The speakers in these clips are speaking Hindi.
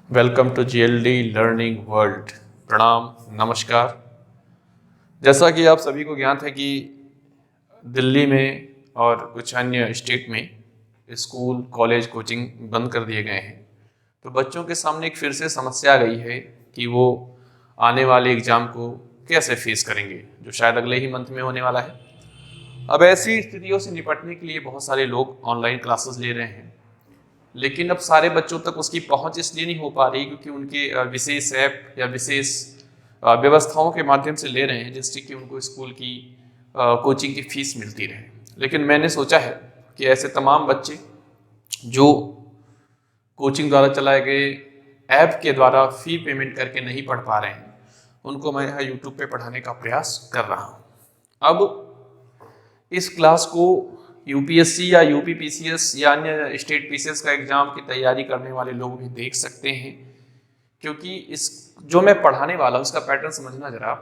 Welcome to GLD learning world. प्रणाम, नमस्कार। जैसा कि आप सभी को ज्ञात है कि दिल्ली में और कुछ अन्य स्टेट में स्कूल, कॉलेज, कोचिंग बंद कर दिए गए हैं। तो बच्चों के सामने एक फिर से समस्या आ गई है कि वो आने वाले एग्ज़ाम को कैसे फेस करेंगे, जो शायद अगले ही मंथ में होने वाला है। अब ऐसी स्थितियों से निपटने के लिए बहुत सारे लोग ऑनलाइन क्लासेस ले रहे हैं, लेकिन अब सारे बच्चों तक उसकी पहुंच इसलिए नहीं हो पा रही क्योंकि उनके विशेष ऐप या विशेष व्यवस्थाओं के माध्यम से ले रहे हैं, जिससे कि उनको स्कूल की कोचिंग की फीस मिलती रहे। लेकिन मैंने सोचा है कि ऐसे तमाम बच्चे जो कोचिंग द्वारा चलाए गए ऐप के द्वारा फ़ी पेमेंट करके नहीं पढ़ पा रहे हैं, उनको मैं यहाँ यूट्यूब पे पढ़ाने का प्रयास कर रहा हूँ। अब इस क्लास को यूपीएससी या यूपीपीसीएस या अन्य स्टेट पीसीएस का एग्जाम की तैयारी करने वाले लोग भी देख सकते हैं, क्योंकि इस जो मैं पढ़ाने वाला हूँ उसका पैटर्न समझना जरा।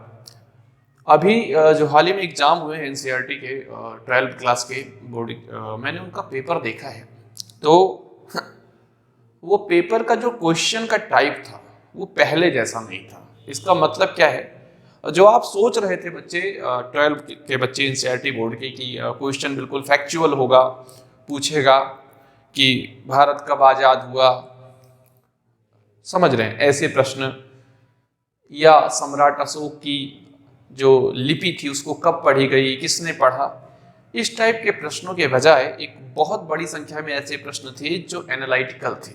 अभी जो हाल ही में एग्जाम हुए हैं एनसीईआरटी के 12th क्लास के बोर्ड, मैंने उनका पेपर देखा है। तो वो पेपर का जो क्वेश्चन का टाइप था वो पहले जैसा नहीं था। इसका मतलब क्या है, जो आप सोच रहे थे बच्चे 12 के बच्चे एनसीईआरटी बोर्ड के कि क्वेश्चन बिल्कुल फैक्चुअल होगा, पूछेगा कि भारत कब आज़ाद हुआ, समझ रहे हैं ऐसे प्रश्न, या सम्राट अशोक की जो लिपि थी उसको कब पढ़ी गई, किसने पढ़ा, इस टाइप के प्रश्नों के बजाय एक बहुत बड़ी संख्या में ऐसे प्रश्न थे जो एनालिटिकल थे।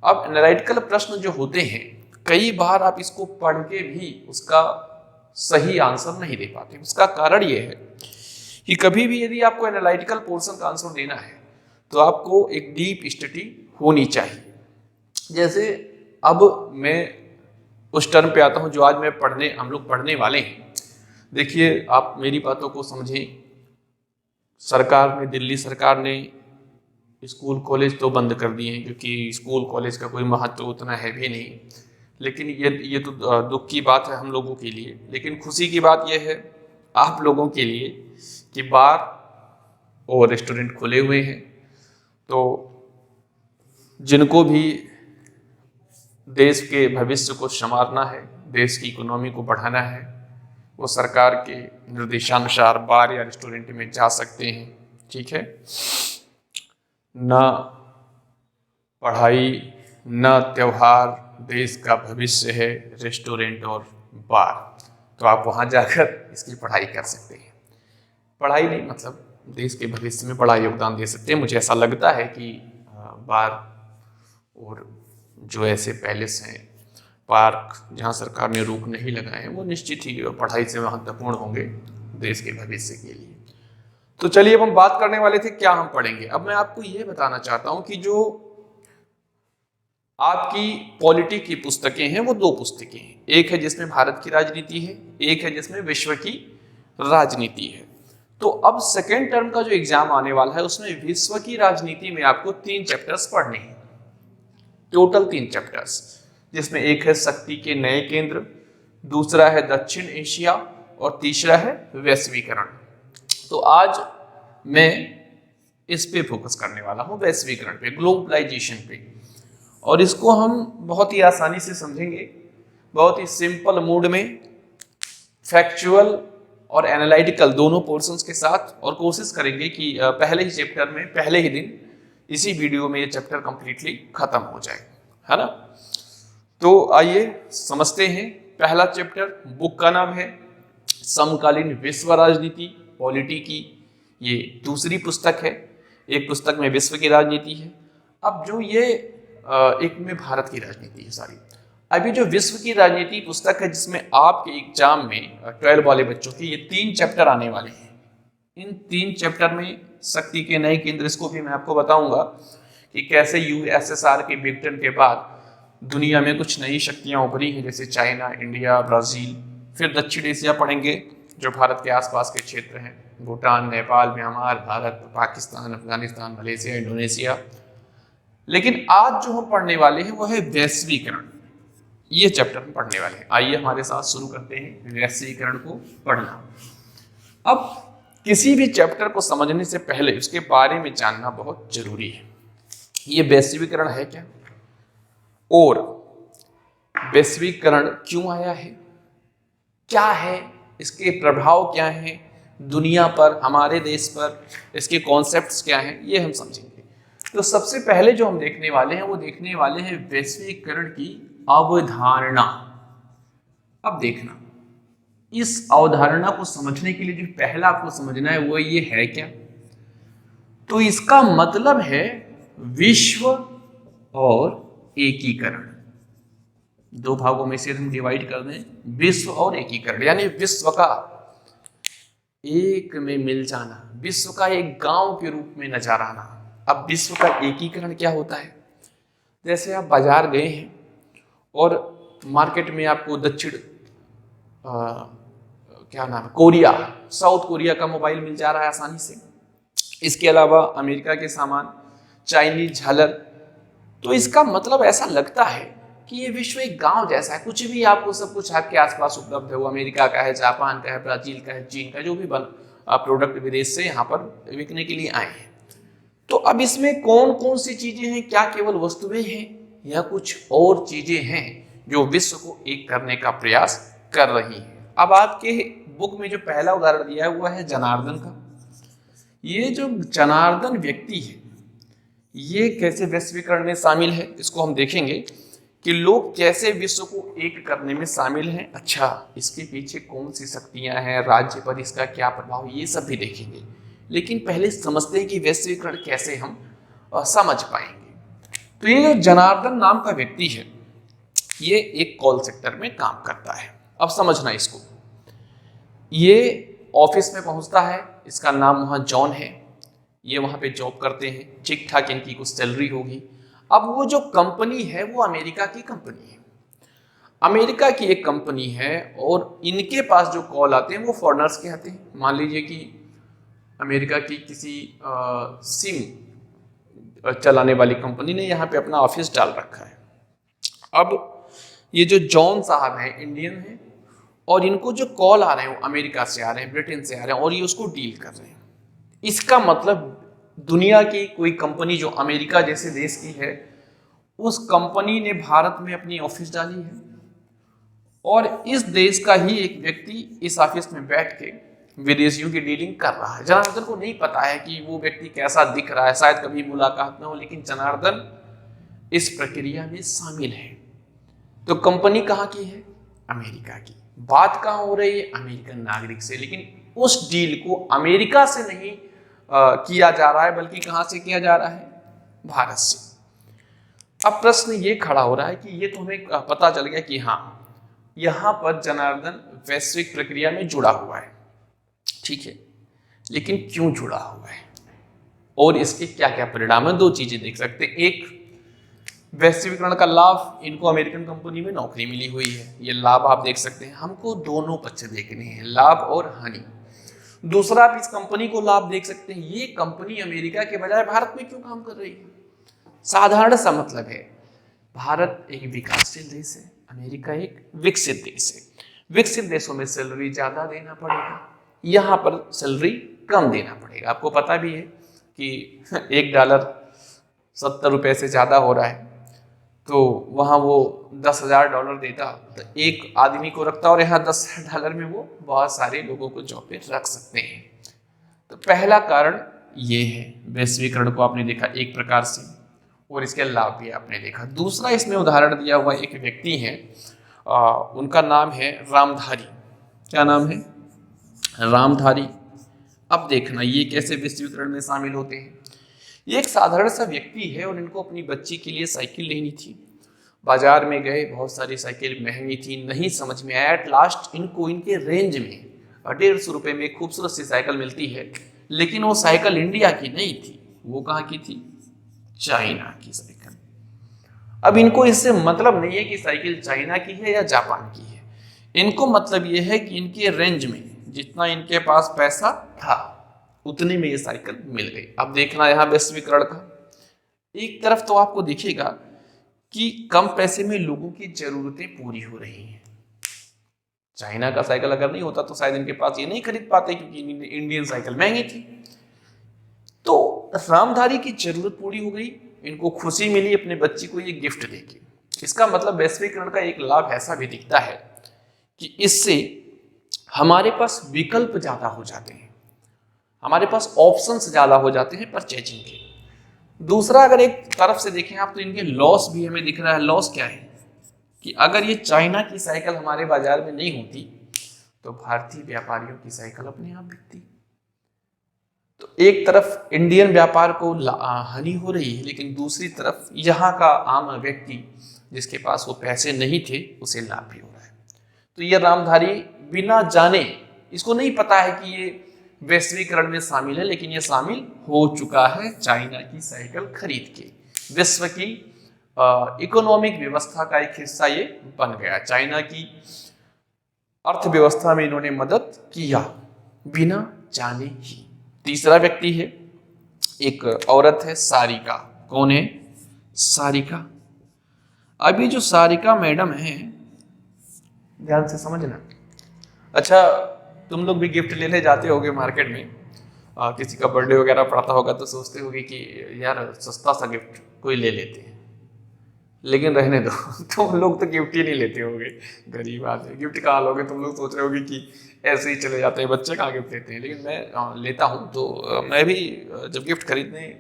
अब एनालिटिकल प्रश्न जो होते हैं, कई बार आप इसको पढ़ के भी उसका सही आंसर नहीं दे पाते। उसका कारण ये है कि कभी भी यदि आपको एनालिटिकल पोर्शन का आंसर देना है तो आपको एक डीप स्टडी होनी चाहिए। जैसे अब मैं उस टर्म पे आता हूँ जो आज हम लोग पढ़ने वाले हैं। देखिए, आप मेरी बातों को समझें। दिल्ली सरकार ने स्कूल कॉलेज तो बंद कर दिए हैं, क्योंकि स्कूल कॉलेज का कोई महत्व उतना है भी नहीं। लेकिन ये तो दुख की बात है हम लोगों के लिए। लेकिन खुशी की बात यह है आप लोगों के लिए कि बार और रेस्टोरेंट खुले हुए हैं। तो जिनको भी देश के भविष्य को संवारना है, देश की इकोनॉमी को बढ़ाना है, वो सरकार के निर्देशानुसार बार या रेस्टोरेंट में जा सकते हैं। ठीक है, ना पढ़ाई ना त्यौहार देश का भविष्य है, रेस्टोरेंट और बार। तो आप वहाँ जाकर इसकी पढ़ाई कर सकते हैं। पढ़ाई नहीं, मतलब देश के भविष्य में बड़ा योगदान दे सकते हैं। मुझे ऐसा लगता है कि बार और जो ऐसे पैलेस हैं, पार्क जहाँ सरकार ने रोक नहीं लगाए हैं, वो निश्चित ही पढ़ाई से महत्वपूर्ण होंगे देश के भविष्य के लिए। तो चलिए, अब हम बात करने वाले थे क्या हम पढ़ेंगे। अब मैं आपको ये बताना चाहता हूँ कि जो आपकी पॉलिटी की पुस्तकें हैं वो दो पुस्तकें हैं। एक है जिसमें भारत की राजनीति है, एक है जिसमें विश्व की राजनीति है। तो अब सेकेंड टर्म का जो एग्जाम आने वाला है उसमें विश्व की राजनीति में आपको 3 चैप्टर्स पढ़ने हैं, टोटल 3 चैप्टर्स, जिसमें एक है शक्ति के नए केंद्र, दूसरा है दक्षिण एशिया और तीसरा है वैश्वीकरण। तो आज मैं इस पे फोकस करने वाला हूँ, वैश्वीकरण पे, ग्लोबलाइजेशन पे। और इसको हम बहुत ही आसानी से समझेंगे, बहुत ही सिंपल मूड में, फैक्चुअल और एनालिटिकल दोनों पोर्शंस के साथ। और कोशिश करेंगे कि पहले ही चैप्टर में, पहले ही दिन इसी वीडियो में ये चैप्टर कंप्लीटली खत्म हो जाए, है ना। तो आइए समझते हैं। पहला चैप्टर, बुक का नाम है समकालीन विश्व राजनीति, पॉलिटी की ये दूसरी पुस्तक है। एक पुस्तक में विश्व की राजनीति है। अब जो ये एक में भारत की राजनीति है सारी। अभी जो विश्व की राजनीति पुस्तक है, जिसमें आपके एग्जाम में 12 वाले बच्चों के ये 3 चैप्टर आने वाले हैं। इन 3 चैप्टर में शक्ति के नए केंद्र, इसको भी मैं आपको बताऊंगा कि कैसे यूएसएसआर के विघटन के बाद दुनिया में कुछ नई शक्तियां उभरी हैं, जैसे चाइना, इंडिया, ब्राजील। फिर दक्षिण एशिया पढ़ेंगे, जो भारत के आसपास के क्षेत्र हैं, Bhutan, Nepal, Myanmar, Bharat, Pakistan, Afghanistan, Malaysia, Indonesia. लेकिन आज जो हम पढ़ने वाले हैं वो है वैश्वीकरण। ये चैप्टर हम पढ़ने वाले हैं। आइए हमारे साथ शुरू करते हैं वैश्वीकरण को पढ़ना। अब किसी भी चैप्टर को समझने से पहले उसके बारे में जानना बहुत जरूरी है। ये वैश्वीकरण है क्या? और वैश्वीकरण क्यों आया है, क्या है इसके प्रभाव, क्या है दुनिया पर, हमारे देश पर, इसके कॉन्सेप्ट्स क्या हैं, ये हम समझेंगे। तो सबसे पहले जो हम देखने वाले हैं वो देखने वाले हैं वैश्वीकरण की अवधारणा। अब देखना, इस अवधारणा को समझने के लिए जो पहला आपको समझना है वो ये है क्या, तो इसका मतलब है विश्व और एकीकरण। दो भागों में से हम डिवाइड कर दें, विश्व और एकीकरण, यानी विश्व का एक में मिल जाना, विश्व का एक गांव के रूप में नजर आना। अब विश्व का एकीकरण क्या होता है, जैसे आप बाजार गए हैं और मार्केट में आपको दक्षिण क्या नाम है, कोरिया, साउथ कोरिया का मोबाइल मिल जा रहा है आसानी से, इसके अलावा अमेरिका के सामान, चाइनीज झालर। तो इसका मतलब ऐसा लगता है कि ये विश्व एक गांव जैसा है, कुछ भी आपको, सब कुछ आपके आसपास उपलब्ध है, वो अमेरिका का है, जापान का है, ब्राजील का है, चीन का, जो भी प्रोडक्ट विदेश से यहाँ पर बिकने के लिए आए हैं। तो अब इसमें कौन कौन सी चीजें हैं, क्या केवल वस्तुएं हैं या कुछ और चीजें हैं जो विश्व को एक करने का प्रयास कर रही हैं। अब आपके बुक में जो पहला उदाहरण दिया हुआ है जनार्दन का, ये जो जनार्दन व्यक्ति है ये कैसे वैश्वीकरण में शामिल है, इसको हम देखेंगे कि लोग कैसे विश्व को एक करने में शामिल हैं। अच्छा, इसके पीछे कौन सी शक्तियां हैं, राज्य पर इसका क्या प्रभाव, ये सब भी देखेंगे। लेकिन पहले समझते हैं कि वैश्वीकरण कैसे हम समझ पाएंगे। तो ये जो जनार्दन नाम का व्यक्ति है ये एक कॉल सेक्टर में काम करता है। अब समझना इसको, ये ऑफिस में पहुंचता है, इसका नाम वहाँ जॉन है, ये वहाँ पे जॉब करते हैं, ठीक ठाक इनकी कुछ सैलरी होगी। अब वो जो कंपनी है वो अमेरिका की कंपनी है, अमेरिका की एक कंपनी है, और इनके पास जो कॉल आते हैं वो फॉरेनर्स के आते हैं। मान लीजिए कि अमेरिका की किसी सिम चलाने वाली कंपनी ने यहाँ पे अपना ऑफिस डाल रखा है। अब ये जो जॉन साहब हैं इंडियन हैं, और इनको जो कॉल आ रहे हैं वो अमेरिका से आ रहे हैं, ब्रिटेन से आ रहे हैं, और ये उसको डील कर रहे हैं। इसका मतलब दुनिया की कोई कंपनी जो अमेरिका जैसे देश की है, उस कंपनी ने भारत में अपनी ऑफिस डाली है, और इस देश का ही एक व्यक्ति इस ऑफिस में बैठ के विदेशियों की डीलिंग कर रहा है। जनार्दन को नहीं पता है कि वो व्यक्ति कैसा दिख रहा है, शायद कभी मुलाकात ना हो, लेकिन जनार्दन इस प्रक्रिया में शामिल है। तो कंपनी कहाँ की है, अमेरिका की, बात कहाँ हो रही है, अमेरिकन नागरिक से, लेकिन उस डील को अमेरिका से नहीं किया जा रहा है, बल्कि कहाँ से किया जा रहा है, भारत से। अब प्रश्न ये खड़ा हो रहा है कि ये तो हमें पता चल गया कि हाँ यहाँ पर जनार्दन वैश्विक प्रक्रिया में जुड़ा हुआ है, ठीक है, लेकिन क्यों जुड़ा हुआ है और इसके क्या क्या परिणाम है। दो चीजें देख सकते हैं, एक वैश्वीकरण का लाभ, इनको अमेरिकन कंपनी में नौकरी मिली हुई है, ये लाभ आप देख सकते हैं। हमको दोनों पक्ष देखने हैं, लाभ और हानि। दूसरा, आप इस कंपनी को लाभ देख सकते हैं, ये कंपनी अमेरिका के बजाय भारत में क्यों काम कर रही है। साधारण सा मतलब है, भारत एक विकासशील देश है, अमेरिका एक विकसित देश है। विकसित देशों में सैलरी ज्यादा देना पड़ेगा, यहाँ पर सैलरी कम देना पड़ेगा। आपको पता भी है कि $1 70 रुपए से ज्यादा हो रहा है, तो वहाँ वो $10,000 देता तो एक आदमी को रखता, और यहाँ $10,000 में वो बहुत सारे लोगों को जॉब पे रख सकते हैं। तो पहला कारण ये है, वैश्वीकरण को आपने देखा एक प्रकार से, और इसके लाभ भी आपने देखा। दूसरा, इसमें उदाहरण दिया हुआ एक व्यक्ति है, उनका नाम है रामधारी। क्या नाम है, रामधारी। अब देखना ये कैसे वैश्वीकरण में शामिल होते हैं। ये एक साधारण सा व्यक्ति है, और इनको अपनी बच्ची के लिए साइकिल लेनी थी। बाजार में गए, बहुत सारी साइकिल महंगी थी, नहीं समझ में आया। एट लास्ट इनको इनके रेंज में 150 रुपए में खूबसूरत सी साइकिल मिलती है, लेकिन वो साइकिल इंडिया की नहीं थी, वो कहाँ की थी, चाइना की साइकिल। अब इनको इससे मतलब नहीं है कि साइकिल चाइना की है या जापान की है, इनको मतलब ये है कि इनके रेंज में जितना इनके पास पैसा था उतने में ये साइकिल मिल गई। अब देखना यहाँ वैश्वीकरण का, एक तरफ तो आपको दिखेगा कि कम पैसे में लोगों की जरूरतें पूरी हो रही हैं। चाइना का साइकिल अगर नहीं होता तो शायद इनके पास ये नहीं खरीद पाते, क्योंकि इंडियन साइकिल महंगी थी। तो रामधारी की जरूरत पूरी हो गई, इनको खुशी मिली अपने बच्ची को ये गिफ्ट देके। इसका मतलब वैश्वीकरण का एक लाभ ऐसा भी दिखता है कि इससे हमारे पास विकल्प ज्यादा हो जाते हैं, हमारे पास ऑप्शंस ज्यादा हो जाते हैं परचेजिंग के। दूसरा, अगर एक तरफ से देखें आप तो इनके लॉस भी हमें दिख रहा है। लॉस क्या है कि अगर ये चाइना की साइकिल हमारे बाजार में नहीं होती तो भारतीय व्यापारियों की साइकिल अपने आप बिकती। तो एक तरफ इंडियन व्यापार को हानि हो रही है, लेकिन दूसरी तरफ यहाँ का आम व्यक्ति जिसके पास वो पैसे नहीं थे उसे लाभ भी हो रहा है। तो ये रामधारी बिना जाने, इसको नहीं पता है कि ये वैश्वीकरण में शामिल है, लेकिन ये शामिल हो चुका है चाइना की साइकिल खरीद के। विश्व की इकोनॉमिक व्यवस्था का एक हिस्सा ये बन गया। चाइना की अर्थव्यवस्था में इन्होंने मदद किया बिना जाने ही। तीसरा व्यक्ति है, एक औरत है, सारिका। कौन है? सारिका। अभी जो सारिका मैडम है, ध्यान से समझना। अच्छा, तुम लोग भी गिफ्ट लेने जाते होगे मार्केट में, किसी का बर्थडे वगैरह पड़ता होगा तो सोचते होगे कि यार सस्ता सा गिफ्ट कोई ले लेते हैं, लेकिन रहने दो तुम लोग तो गिफ्ट ही नहीं लेते होगे। गरीब आदमी गिफ्ट कहाँ लोगे? तुम लोग सोच रहे होगे कि ऐसे ही चले जाते हैं, बच्चे कहाँ गिफ्ट लेते हैं। लेकिन मैं लेता हूँ। तो मैं भी जब गिफ्ट खरीदने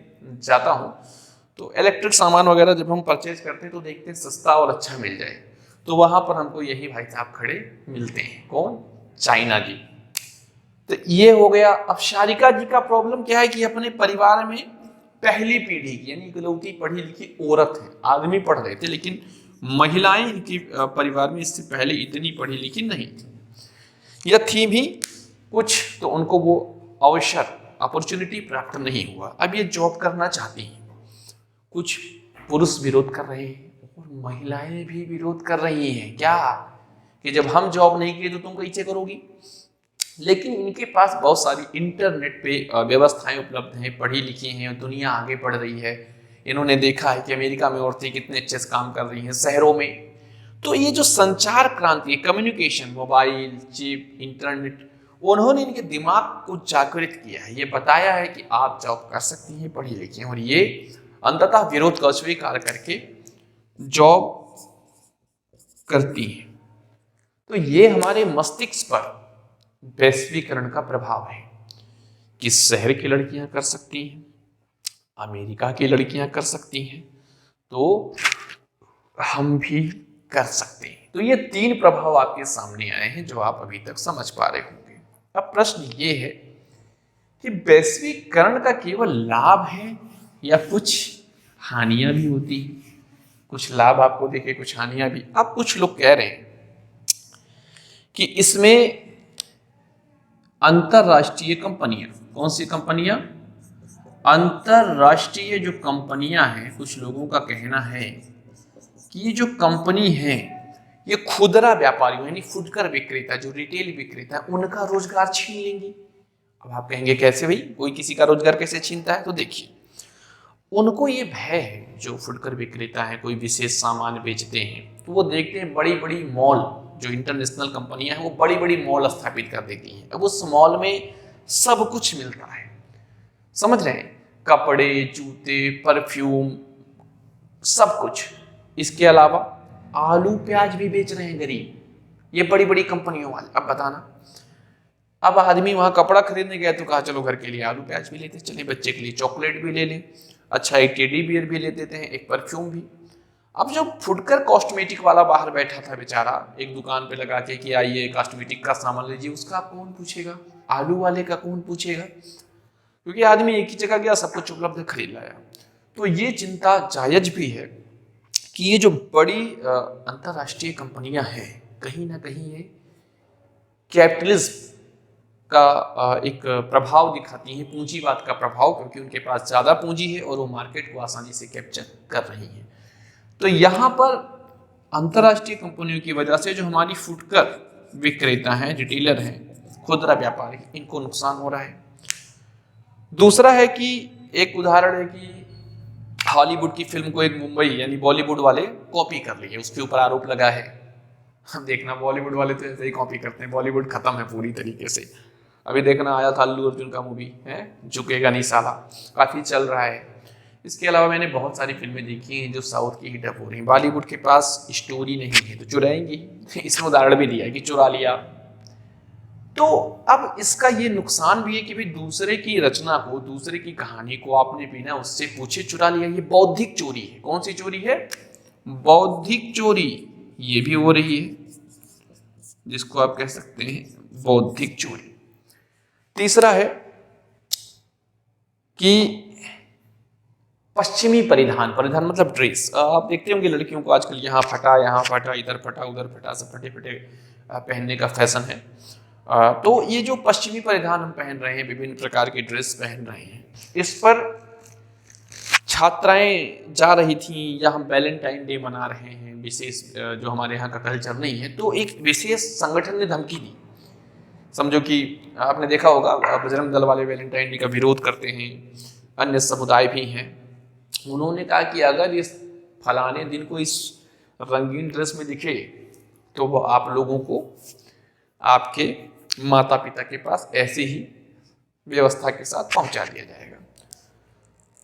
जाता हूँ तो इलेक्ट्रिक सामान वगैरह जब हम परचेज करते हैं तो देखते हैं सस्ता और अच्छा मिल जाए, तो वहाँ पर हमको यही भाई साहब खड़े मिलते हैं। कौन? चाइना जी। तो ये हो गया। अब सारिका जी का प्रॉब्लम क्या है कि अपने परिवार में पहली पीढ़ी की यानी इकलौती पढ़ी लिखी औरत है। आदमी पढ़ रहे थे लेकिन महिलाएं इनके परिवार में इससे पहले इतनी पढ़ी लिखी नहीं थी, या थी भी कुछ, तो उनको वो अवसर अपॉर्चुनिटी प्राप्त नहीं हुआ। अब ये जॉब करना चाहती हैं। कुछ पुरुष विरोध कर रहे हैं और महिलाएं भी विरोध कर रही हैं। क्या कि जब हम जॉब नहीं किए तो तुम कैसे करोगी? लेकिन इनके पास बहुत सारी इंटरनेट पे व्यवस्थाएं उपलब्ध हैं, पढ़ी लिखी हैं, दुनिया आगे बढ़ रही है। इन्होंने देखा है कि अमेरिका में औरतें कितने अच्छे से काम कर रही हैं शहरों में। तो ये जो संचार क्रांति, कम्युनिकेशन, मोबाइल, चिप, इंटरनेट, उन्होंने इनके दिमाग को जागृत किया है। ये बताया है कि आप जॉब कर सकती हैं, पढ़ी लिखी हैं, और ये अंततः विरोध का स्वीकार करके जॉब करती हैं। तो ये हमारे मस्तिष्क पर वैश्वीकरण का प्रभाव है कि शहर की लड़कियां कर सकती हैं, अमेरिका की लड़कियां कर सकती हैं, तो हम भी कर सकते हैं। तो ये तीन प्रभाव आपके सामने आए हैं जो आप अभी तक समझ पा रहे होंगे। अब प्रश्न ये है कि वैश्वीकरण का केवल लाभ है या कुछ हानियां भी होती हैं? कुछ लाभ आपको देखे, कुछ हानियां भी। अब कुछ लोग कह रहे हैं कि इसमें अंतरराष्ट्रीय कंपनियां, कौन सी कंपनियां? अंतरराष्ट्रीय जो कंपनियां हैं, कुछ लोगों का कहना है कि ये जो कंपनी है ये खुदरा व्यापारियों यानी फुटकर विक्रेता, जो रिटेल विक्रेता, उनका रोजगार छीन लेंगी। अब आप कहेंगे कैसे भाई, कोई किसी का रोजगार कैसे छीनता है? तो देखिए, उनको ये भय है, जो फुटकर विक्रेता है, कोई विशेष सामान बेचते हैं तो वो देखते हैं बड़ी बड़ी मॉल, जो इंटरनेशनल कंपनियां हैं वो बड़ी बड़ी मॉल स्थापित कर देती हैं। अब उस मॉल में सब कुछ मिलता है, समझ रहे हैं? कपड़े, जूते, परफ्यूम, सब कुछ। इसके अलावा आलू प्याज भी बेच रहे हैं गरीब, ये बड़ी बड़ी कंपनियों वाले। अब बताना, अब आदमी वहां कपड़ा खरीदने गया तो कहा चलो घर के लिए आलू प्याज भी लेते, चले बच्चे के लिए चॉकलेट भी ले लें, अच्छा एक टेडी बियर भी ले देते हैं, एक परफ्यूम भी। अब जो फुटकर कॉस्मेटिक वाला बाहर बैठा था बेचारा, एक दुकान पे लगा के कि आइए कॉस्मेटिक का सामान लीजिए, उसका कौन पूछेगा? आलू वाले का कौन पूछेगा? क्योंकि आदमी एक ही जगह गया, सब कुछ उपलब्ध खरीद लाया। तो ये चिंता जायज भी है कि ये जो बड़ी अंतरराष्ट्रीय कंपनियां हैं, कहीं ना कहीं ये कैपिटलिज्म का एक प्रभाव दिखाती हैं, पूंजीवाद का प्रभाव, क्योंकि उनके पास ज़्यादा पूंजी है और वो मार्केट को आसानी से कैप्चर कर रही हैं। तो यहाँ पर अंतरराष्ट्रीय कंपनियों की वजह से जो हमारी फुटकर विक्रेता हैं, रिटेलर हैं, खुदरा व्यापारी, इनको नुकसान हो रहा है। दूसरा है कि एक उदाहरण है कि हॉलीवुड की फिल्म को एक मुंबई यानी बॉलीवुड वाले कॉपी कर लिए, उसके ऊपर आरोप लगा है। देखना, बॉलीवुड वाले तो ऐसे ही कॉपी करते हैं, बॉलीवुड खत्म है पूरी तरीके से। अभी देखना, आया था अल्लू अर्जुन का मूवी है झुकेगा नहीं साला, काफी चल रहा है। इसके अलावा मैंने बहुत सारी फिल्में देखी हैं जो साउथ की ही डब हो रही हैं। बॉलीवुड के पास स्टोरी नहीं है तो चुराएंगे। इसमें उदाहरण भी दिया है कि चुरा लिया। तो अब इसका ये नुकसान भी है कि भाई दूसरे की रचना को, दूसरे की कहानी को आपने बिना उससे पूछे चुरा लिया। ये बौद्धिक चोरी है। कौन सी चोरी है? बौद्धिक चोरी। ये भी हो रही है, जिसको आप कह सकते हैं बौद्धिक चोरी। तीसरा है कि पश्चिमी परिधान। परिधान मतलब ड्रेस। आप देखते होंगे लड़कियों को आजकल यहाँ फटा, इधर फटा, उधर फटा, सब फटे फटे पहनने का फैशन है। तो ये जो पश्चिमी परिधान हम पहन रहे हैं, विभिन्न प्रकार के ड्रेस पहन रहे हैं, इस पर छात्राएं जा रही थी या हम वैलेंटाइन डे मना रहे हैं, विशेष जो हमारे यहाँ का कल्चर नहीं है, तो एक विशेष संगठन ने धमकी दी। समझो कि आपने देखा होगा बजरंग दल वाले वैलेंटाइन डे का विरोध करते हैं, अन्य समुदाय भी हैं। उन्होंने कहा कि अगर इस फलाने दिन को इस रंगीन ड्रेस में दिखे तो वो आप लोगों को आपके माता पिता के पास ऐसे ही व्यवस्था के साथ पहुंचा दिया जाएगा।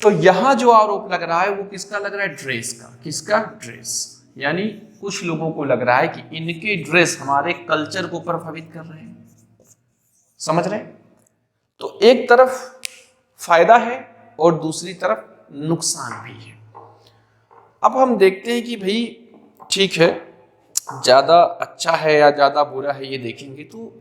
तो यहां जो आरोप लग रहा है वो किसका लग रहा है? ड्रेस का। किसका? ड्रेस। यानी कुछ लोगों को लग रहा है कि इनके ड्रेस हमारे कल्चर को प्रभावित कर रहे हैं। समझ रहे हैं? तो एक तरफ फायदा है और दूसरी तरफ नुकसान भी है। अब हम देखते हैं कि भाई ठीक है, ज्यादा अच्छा है या ज्यादा बुरा है ये देखेंगे तो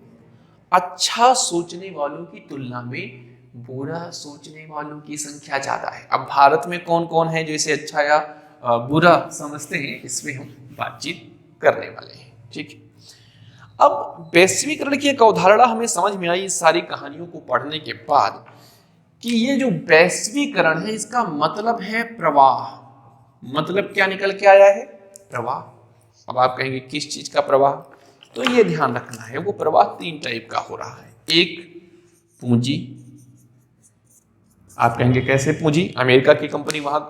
अच्छा सोचने वालों की तुलना में बुरा सोचने वालों की संख्या ज्यादा है। अब भारत में कौन कौन है जो इसे अच्छा या बुरा समझते हैं, इसमें हम बातचीत करने वाले हैं। ठीक है। अब वैश्वीकरण की एक अवधारणा हमें समझ में आई इस सारी कहानियों को पढ़ने के बाद कि ये जो वैश्वीकरण है इसका मतलब है प्रवाह। मतलब क्या निकल के आया है? प्रवाह। अब आप कहेंगे किस चीज का प्रवाह? तो ये ध्यान रखना है, वो प्रवाह 3 टाइप का हो रहा है। एक पूंजी। आप कहेंगे कैसे पूंजी? अमेरिका की कंपनी वहां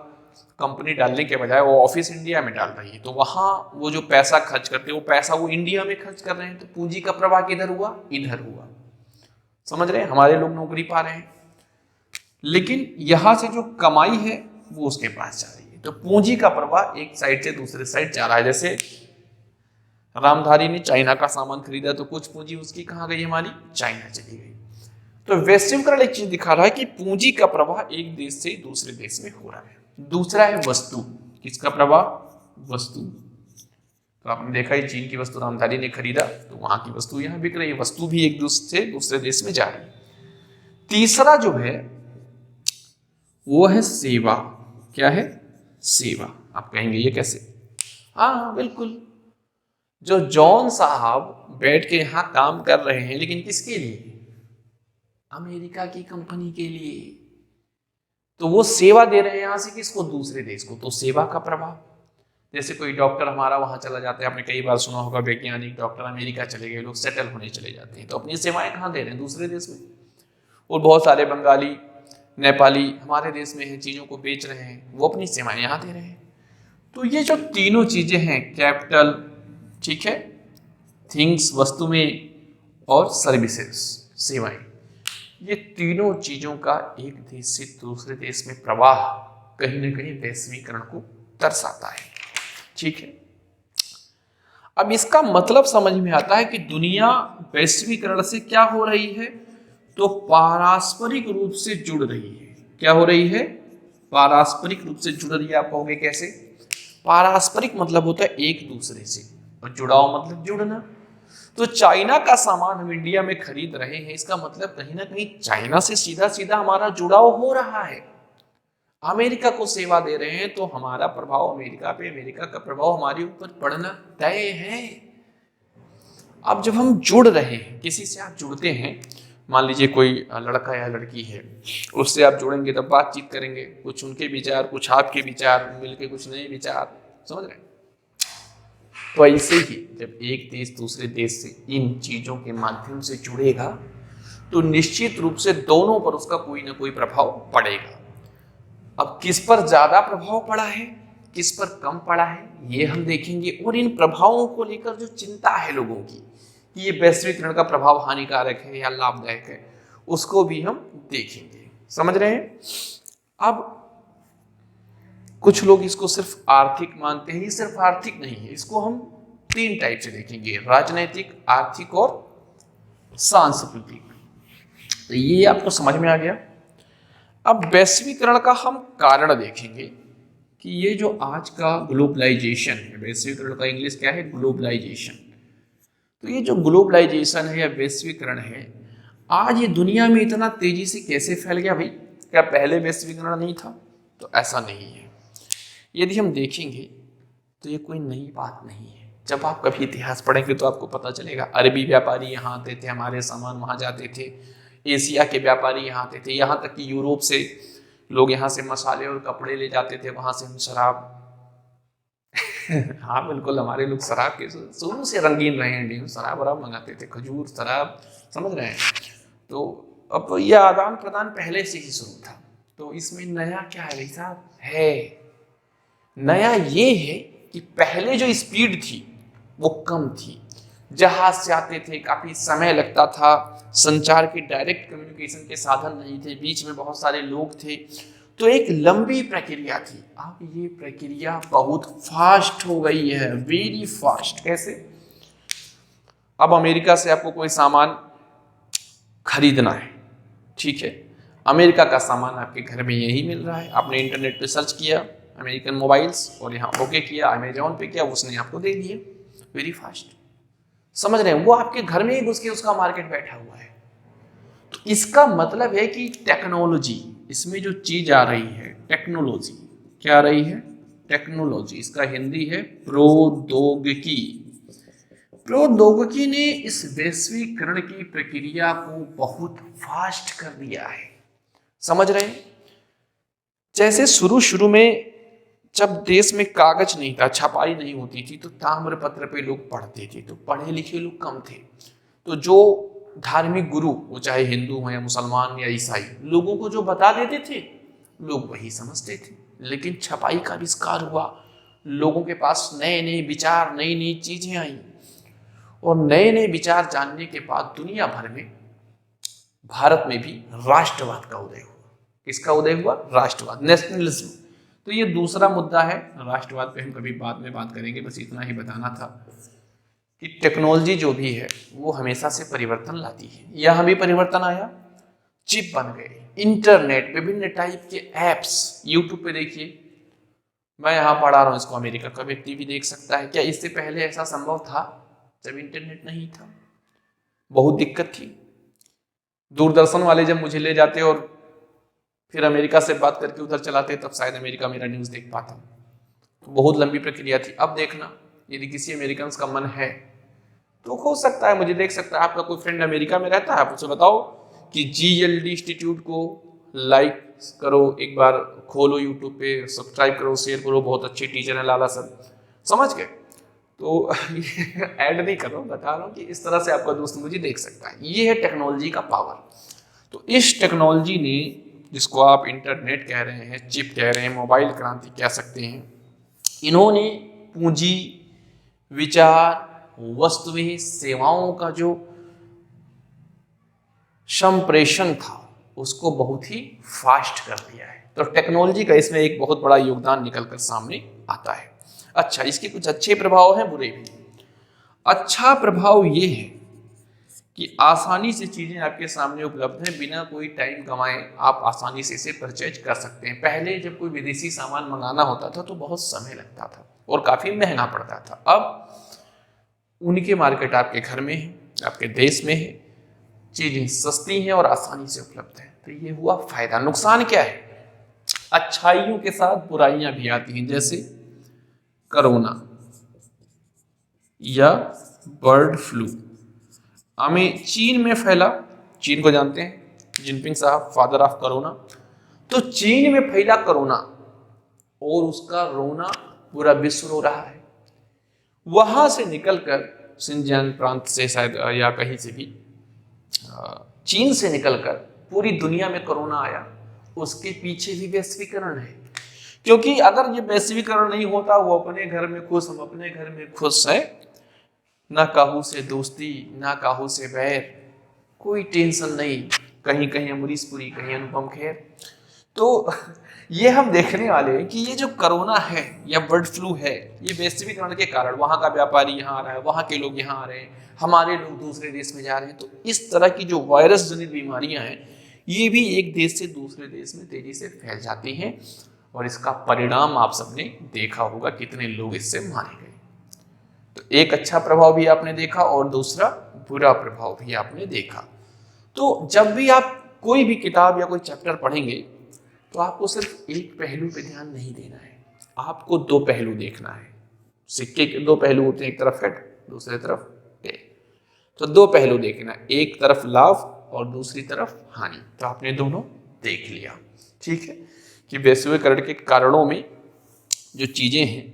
कंपनी डालने के बजाय वो ऑफिस इंडिया में डाल रही है, तो वहां वो जो पैसा खर्च करते हैं वो पैसा वो इंडिया में खर्च कर रहे हैं, तो पूंजी का प्रवाह किधर हुआ? इधर हुआ। समझ रहे हैं? हमारे लोग नौकरी पा रहे हैं, लेकिन यहां से जो कमाई है वो उसके पास जा रही है। तो पूंजी का प्रवाह एक साइड से दूसरे साइड जा रहा है। जैसे रामधारी ने चाइना का सामान खरीदा तो कुछ पूंजी उसकी कहां गई? हमारी चाइना चली गई। तो वैश्वीकरण एक चीज दिखा रहा है कि पूंजी का प्रवाह एक देश से दूसरे देश में हो रहा है। दूसरा है वस्तु। किसका प्रवाह? वस्तु। तो आपने देखा ही चीन की वस्तु रामधारी ने खरीदा तो वहां की वस्तु यहां बिक रही है। वस्तु भी एक देश से दूसरे देश में जा रही है। तीसरा जो है वो है सेवा। क्या है? सेवा। आप कहेंगे ये कैसे? हाँ बिल्कुल, जो जॉन साहब बैठ के यहां काम कर रहे हैं, लेकिन किसके लिए? अमेरिका की कंपनी के लिए। तो वो सेवा दे रहे हैं यहां से किसको? दूसरे देश को। तो सेवा का प्रभाव। जैसे कोई डॉक्टर हमारा वहां चला जाता है, आपने कई बार सुना होगा वैज्ञानिक डॉक्टर अमेरिका चले गए, लोग सेटल होने चले जाते हैं, तो अपनी सेवाएं कहां दे रहे हैं? दूसरे देश में। और बहुत सारे बंगाली नेपाली हमारे देश में है, चीजों को बेच रहे हैं, वो अपनी सेवाएं यहां दे रहे हैं। तो ये जो तीनों चीजें हैं, कैपिटल, ठीक है, थिंग्स वस्तु में, और सर्विसेज सेवाएं, ये तीनों चीजों का एक देश से दूसरे देश में प्रवाह कहीं ना कहीं वैश्वीकरण को दर्शाता है। ठीक है। अब इसका मतलब समझ में आता है कि दुनिया वैश्वीकरण से क्या हो रही है? तो पारस्परिक रूप से जुड़ रही है। क्या हो रही है? पारस्परिक रूप से जुड़ रही है। आप कहोगे कैसे? पारस्परिक मतलब होता है एक दूसरे से, और जुड़ाव मतलब जुड़ना। तो चाइना का सामान हम इंडिया में खरीद रहे हैं, इसका मतलब कहीं ना कहीं चाइना से सीधा सीधा हमारा जुड़ाव हो रहा है। अमेरिका को सेवा दे रहे हैं तो हमारा प्रभाव अमेरिका पे, अमेरिका का प्रभाव हमारे ऊपर पड़ना तय है। अब जब हम जुड़ रहे हैं, किसी से आप जुड़ते हैं, मान लीजिए कोई लड़का या लड़की है, उससे आप जुड़ेंगे तब बातचीत करेंगे, कुछ उनके विचार कुछ आपके विचार मिलके कुछ नए विचार, समझ रहे हैं? तो ऐसे ही जब एक देश दूसरे देश से इन चीजों के माध्यम से जुड़ेगा तो निश्चित रूप से दोनों पर उसका कोई ना कोई प्रभाव पड़ेगा। अब किस पर ज्यादा प्रभाव पड़ा है, किस पर कम पड़ा है, ये हम देखेंगे। और इन प्रभावों को लेकर जो चिंता है लोगों की कि ये वैश्वीकरण का प्रभाव हानिकारक है या लाभदायक है, उसको भी हम देखेंगे। समझ रहे हैं? अब कुछ लोग इसको सिर्फ आर्थिक मानते हैं, ये सिर्फ आर्थिक नहीं है, इसको हम 3 टाइप से देखेंगे, राजनैतिक, आर्थिक और सांस्कृतिक। तो ये आपको समझ में आ गया। अब वैश्वीकरण का हम कारण देखेंगे कि ये जो आज का ग्लोबलाइजेशन है, वैश्वीकरण का इंग्लिश क्या है, ग्लोबलाइजेशन। तो ये जो ग्लोबलाइजेशन है या वैश्वीकरण है, आज ये दुनिया में इतना तेजी से कैसे फैल गया भाई? क्या पहले वैश्वीकरण नहीं था? तो ऐसा नहीं है। यदि हम देखेंगे तो ये कोई नई बात नहीं है। जब आप कभी इतिहास पढ़ेंगे तो आपको पता चलेगा, अरबी व्यापारी यहाँ आते थे, हमारे सामान वहाँ जाते थे, एशिया के व्यापारी यहाँ आते थे, यहाँ तक कि यूरोप से लोग यहाँ से मसाले और कपड़े ले जाते थे, वहाँ से हम शराब हाँ बिल्कुल, हमारे लोग शराब के शुरू से रंगीन रहे हैं, शराब वराब मंगाते थे, खजूर शराब, समझ रहे हैं। तो अब यह आदान प्रदान पहले से ही शुरू था। तो इसमें नया क्या है भाई साहब? है नया ये है कि पहले जो स्पीड थी वो कम थी, जहाज से आते थे, काफी समय लगता था, संचार के डायरेक्ट कम्युनिकेशन के साधन नहीं थे, बीच में बहुत सारे लोग थे, तो एक लंबी प्रक्रिया थी। अब ये प्रक्रिया बहुत फास्ट हो गई है, वेरी फास्ट। कैसे? अब अमेरिका से आपको कोई सामान खरीदना है, ठीक है, अमेरिका का सामान आपके घर में यही मिल रहा है, आपने इंटरनेट पे सर्च किया अमेरिकन मोबाइल्स और यहाँ ओके किया, अमेजोन पे किया, उसने आपको दे दिए, वेरी फास्ट। समझ रहे हैं? वो आपके घर में ही घुस के उसका मार्केट बैठा हुआ है। तो इसका मतलब है कि टेक्नोलॉजी, इसमें जो चीज आ रही है टेक्नोलॉजी, क्या आ रही है? टेक्नोलॉजी। इसका हिंदी है प्रौद्योगिकी। प्रौद्योगिकी ने इस वैश्वीकरण की प्रक्रिया को बहुत फास्ट कर दिया है। समझ रहे हैं? जैसे शुरू में जब देश में कागज नहीं था, छपाई नहीं होती थी, तो ताम्र पत्र पे लोग पढ़ते थे, तो पढ़े लिखे लोग कम थे, तो जो धार्मिक गुरु, वो चाहे हिंदू हो या मुसलमान या ईसाई, लोगों को जो बता देते थे लोग वही समझते थे। लेकिन छपाई का आविष्कार हुआ, लोगों के पास नए नए विचार, नई नई चीजें आई, और नए नए विचार जानने के बाद दुनिया भर में, भारत में भी राष्ट्रवाद का उदय हुआ। किसका उदय हुआ? राष्ट्रवाद, नेशनलिज्म। तो ये दूसरा मुद्दा है, राष्ट्रवाद पे हम कभी बाद में बात करेंगे। बस इतना ही बताना था कि टेक्नोलॉजी जो भी है वो हमेशा से परिवर्तन लाती है। यहाँ भी परिवर्तन आया, चिप बन गए, इंटरनेट, विभिन्न टाइप के एप्स। यूट्यूब पे देखिए, मैं यहाँ पढ़ा रहा हूँ, इसको अमेरिका का व्यक्ति भी देख सकता है। क्या इससे पहले ऐसा संभव था जब इंटरनेट नहीं था? बहुत दिक्कत थी। दूरदर्शन वाले जब मुझे ले जाते और फिर अमेरिका से बात करके उधर चलाते, तब शायद अमेरिका मेरा न्यूज़ देख पाता। तो बहुत लंबी प्रक्रिया थी। अब देखना, यदि किसी अमेरिकन का मन है तो हो सकता है मुझे देख सकता है। आपका कोई फ्रेंड अमेरिका में रहता है, आप उसे बताओ कि GLD इंस्टीट्यूट को लाइक करो, एक बार खोलो यूट्यूब पे, सब्सक्राइब करो, शेयर करो, बहुत अच्छे टीचर हैं लाला सर। समझ गए? तो ऐड नहीं कर रहा हूँ, बता रहा हूँ कि इस तरह से आपका दोस्त मुझे देख सकता है। ये है टेक्नोलॉजी का पावर। तो इस टेक्नोलॉजी ने, जिसको आप इंटरनेट कह रहे हैं, चिप कह रहे हैं, मोबाइल क्रांति कह सकते हैं, इन्होंने पूंजी, विचार, वस्तुएं, सेवाओं का जो संप्रेषण था उसको बहुत ही फास्ट कर दिया है। तो टेक्नोलॉजी का इसमें एक बहुत बड़ा योगदान निकल कर सामने आता है। अच्छा, इसके कुछ अच्छे प्रभाव हैं, बुरे भी। अच्छा प्रभाव ये है कि आसानी से चीजें आपके सामने उपलब्ध हैं, बिना कोई टाइम गंवाए आप आसानी से इसे परचेज कर सकते हैं। पहले जब कोई विदेशी सामान मंगाना होता था तो बहुत समय लगता था और काफी महंगा पड़ता था। अब उनके मार्केट आपके घर में है, आपके देश में है, चीजें सस्ती हैं और आसानी से उपलब्ध है। तो ये हुआ फायदा। नुकसान क्या है? अच्छाइयों के साथ बुराइयां भी आती हैं, जैसे कोरोना या बर्ड फ्लू। हमें चीन में फैला, चीन को जानते हैं, जिनपिंग साहब, फादर ऑफ कोरोना। तो चीन में फैला कोरोना और उसका रोना पूरा विश्व रो रहा है। वहां से निकलकर सिंजियान प्रांत से शायद या कहीं से भी, चीन से निकलकर पूरी दुनिया में कोरोना आया। उसके पीछे भी वैश्वीकरण है, क्योंकि अगर ये वैश्वीकरण नहीं होता, वो अपने घर में खुश, हम अपने घर में खुश है, ना काहू से दोस्ती, ना काहू से बैर, कोई टेंशन नहीं, कहीं कहीं अमरीश पुरी, कहीं अनुपम खेर। तो ये हम देखने वाले हैं कि ये जो कोरोना है या बर्ड फ्लू है, ये वैश्वीकरण के कारण वहाँ का व्यापारी यहाँ आ रहा है, वहाँ के लोग यहाँ आ रहे हैं, हमारे लोग दूसरे देश में जा रहे हैं। तो इस तरह की जो वायरस जनित बीमारियां हैं, ये भी एक देश से दूसरे देश में तेजी से फैल जाती हैं और इसका परिणाम आप सबने देखा होगा, कितने लोग इससे मारे गए। तो एक अच्छा प्रभाव भी आपने देखा और दूसरा बुरा प्रभाव भी आपने देखा। तो जब भी आप कोई भी किताब या कोई चैप्टर पढ़ेंगे तो आपको सिर्फ एक पहलू पे ध्यान नहीं देना है, आपको दो पहलू देखना है। सिक्के के दो पहलू होते हैं, एक तरफ हेड, दूसरी तरफ टेल। तो दो पहलू देखना, एक तरफ लाभ और दूसरी तरफ हानि। तो आपने दोनों देख लिया, ठीक है, कि वैश्वीकरण के कारणों में जो चीजें हैं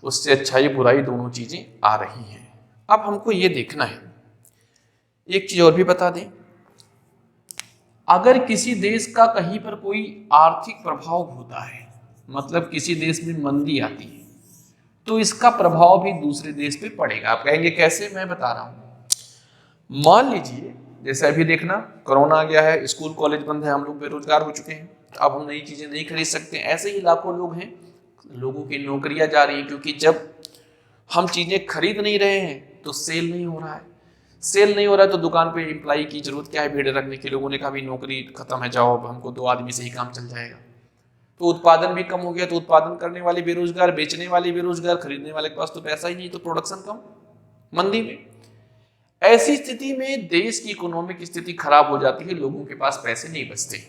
उससे अच्छाई बुराई दोनों चीजें आ रही हैं। अब हमको ये देखना है, एक चीज और भी बता दें, अगर किसी देश का कहीं पर कोई आर्थिक प्रभाव होता है, मतलब किसी देश में मंदी आती है, तो इसका प्रभाव भी दूसरे देश पे पड़ेगा। आप कहेंगे कैसे, मैं बता रहा हूं। मान लीजिए जैसे अभी देखना कोरोना आ गया है, स्कूल कॉलेज बंद है, हम लोग बेरोजगार हो चुके हैं, अब हम नई चीजें नहीं खरीद सकते। ऐसे ही लाखों लोग हैं, लोगों की नौकरियां जा रही हैं, क्योंकि जब हम चीजें खरीद नहीं रहे हैं तो सेल नहीं हो रहा है। सेल नहीं हो रहा है तो दुकान पे एम्प्लॉई की जरूरत क्या है, भीड़ रखने की। लोगों ने कहा भी नौकरी खत्म है, जाओ अब हमको 2 आदमी से ही काम चल जाएगा। तो उत्पादन भी कम हो गया, तो उत्पादन करने वाले बेरोजगार, बेचने वाले बेरोजगार, खरीदने वाले के पास तो पैसा ही नहीं, तो प्रोडक्शन कम, मंदी में। ऐसी स्थिति में देश की इकोनॉमिक स्थिति खराब हो जाती है, लोगों के पास पैसे नहीं बचते,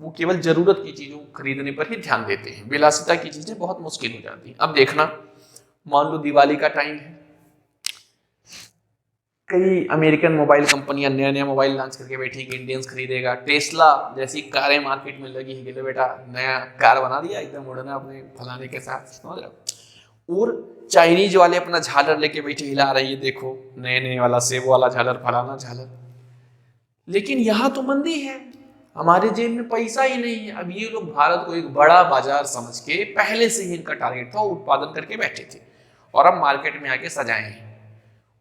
वो केवल जरूरत की चीजों को खरीदने पर ही ध्यान देते हैं, विलासिता की चीजें बहुत मुश्किल हो जाती हैं। अब देखना, मान लो दिवाली का टाइम है, कई अमेरिकन मोबाइल कंपनियां नया नया मोबाइल लॉन्च करके बैठी कि इंडियंस खरीदेगा। टेस्ला जैसी कारें मार्केट में लगी है कि बेटा नया कार बना दिया एकदम उड़ना अपने फलाने के साथ, समझ रहे। और चाइनीज वाले अपना झालर लेके बैठे हिला रही है, देखो नए नए वाला सेब वाला झालर, फलाना झालर। लेकिन यहाँ तो मंदी है, हमारे जेब में पैसा ही नहीं है। अब ये लोग भारत को एक बड़ा बाजार समझ के, पहले से ही इनका टारगेट था, उत्पादन करके बैठे थे और अब मार्केट में आके सजाए हैं,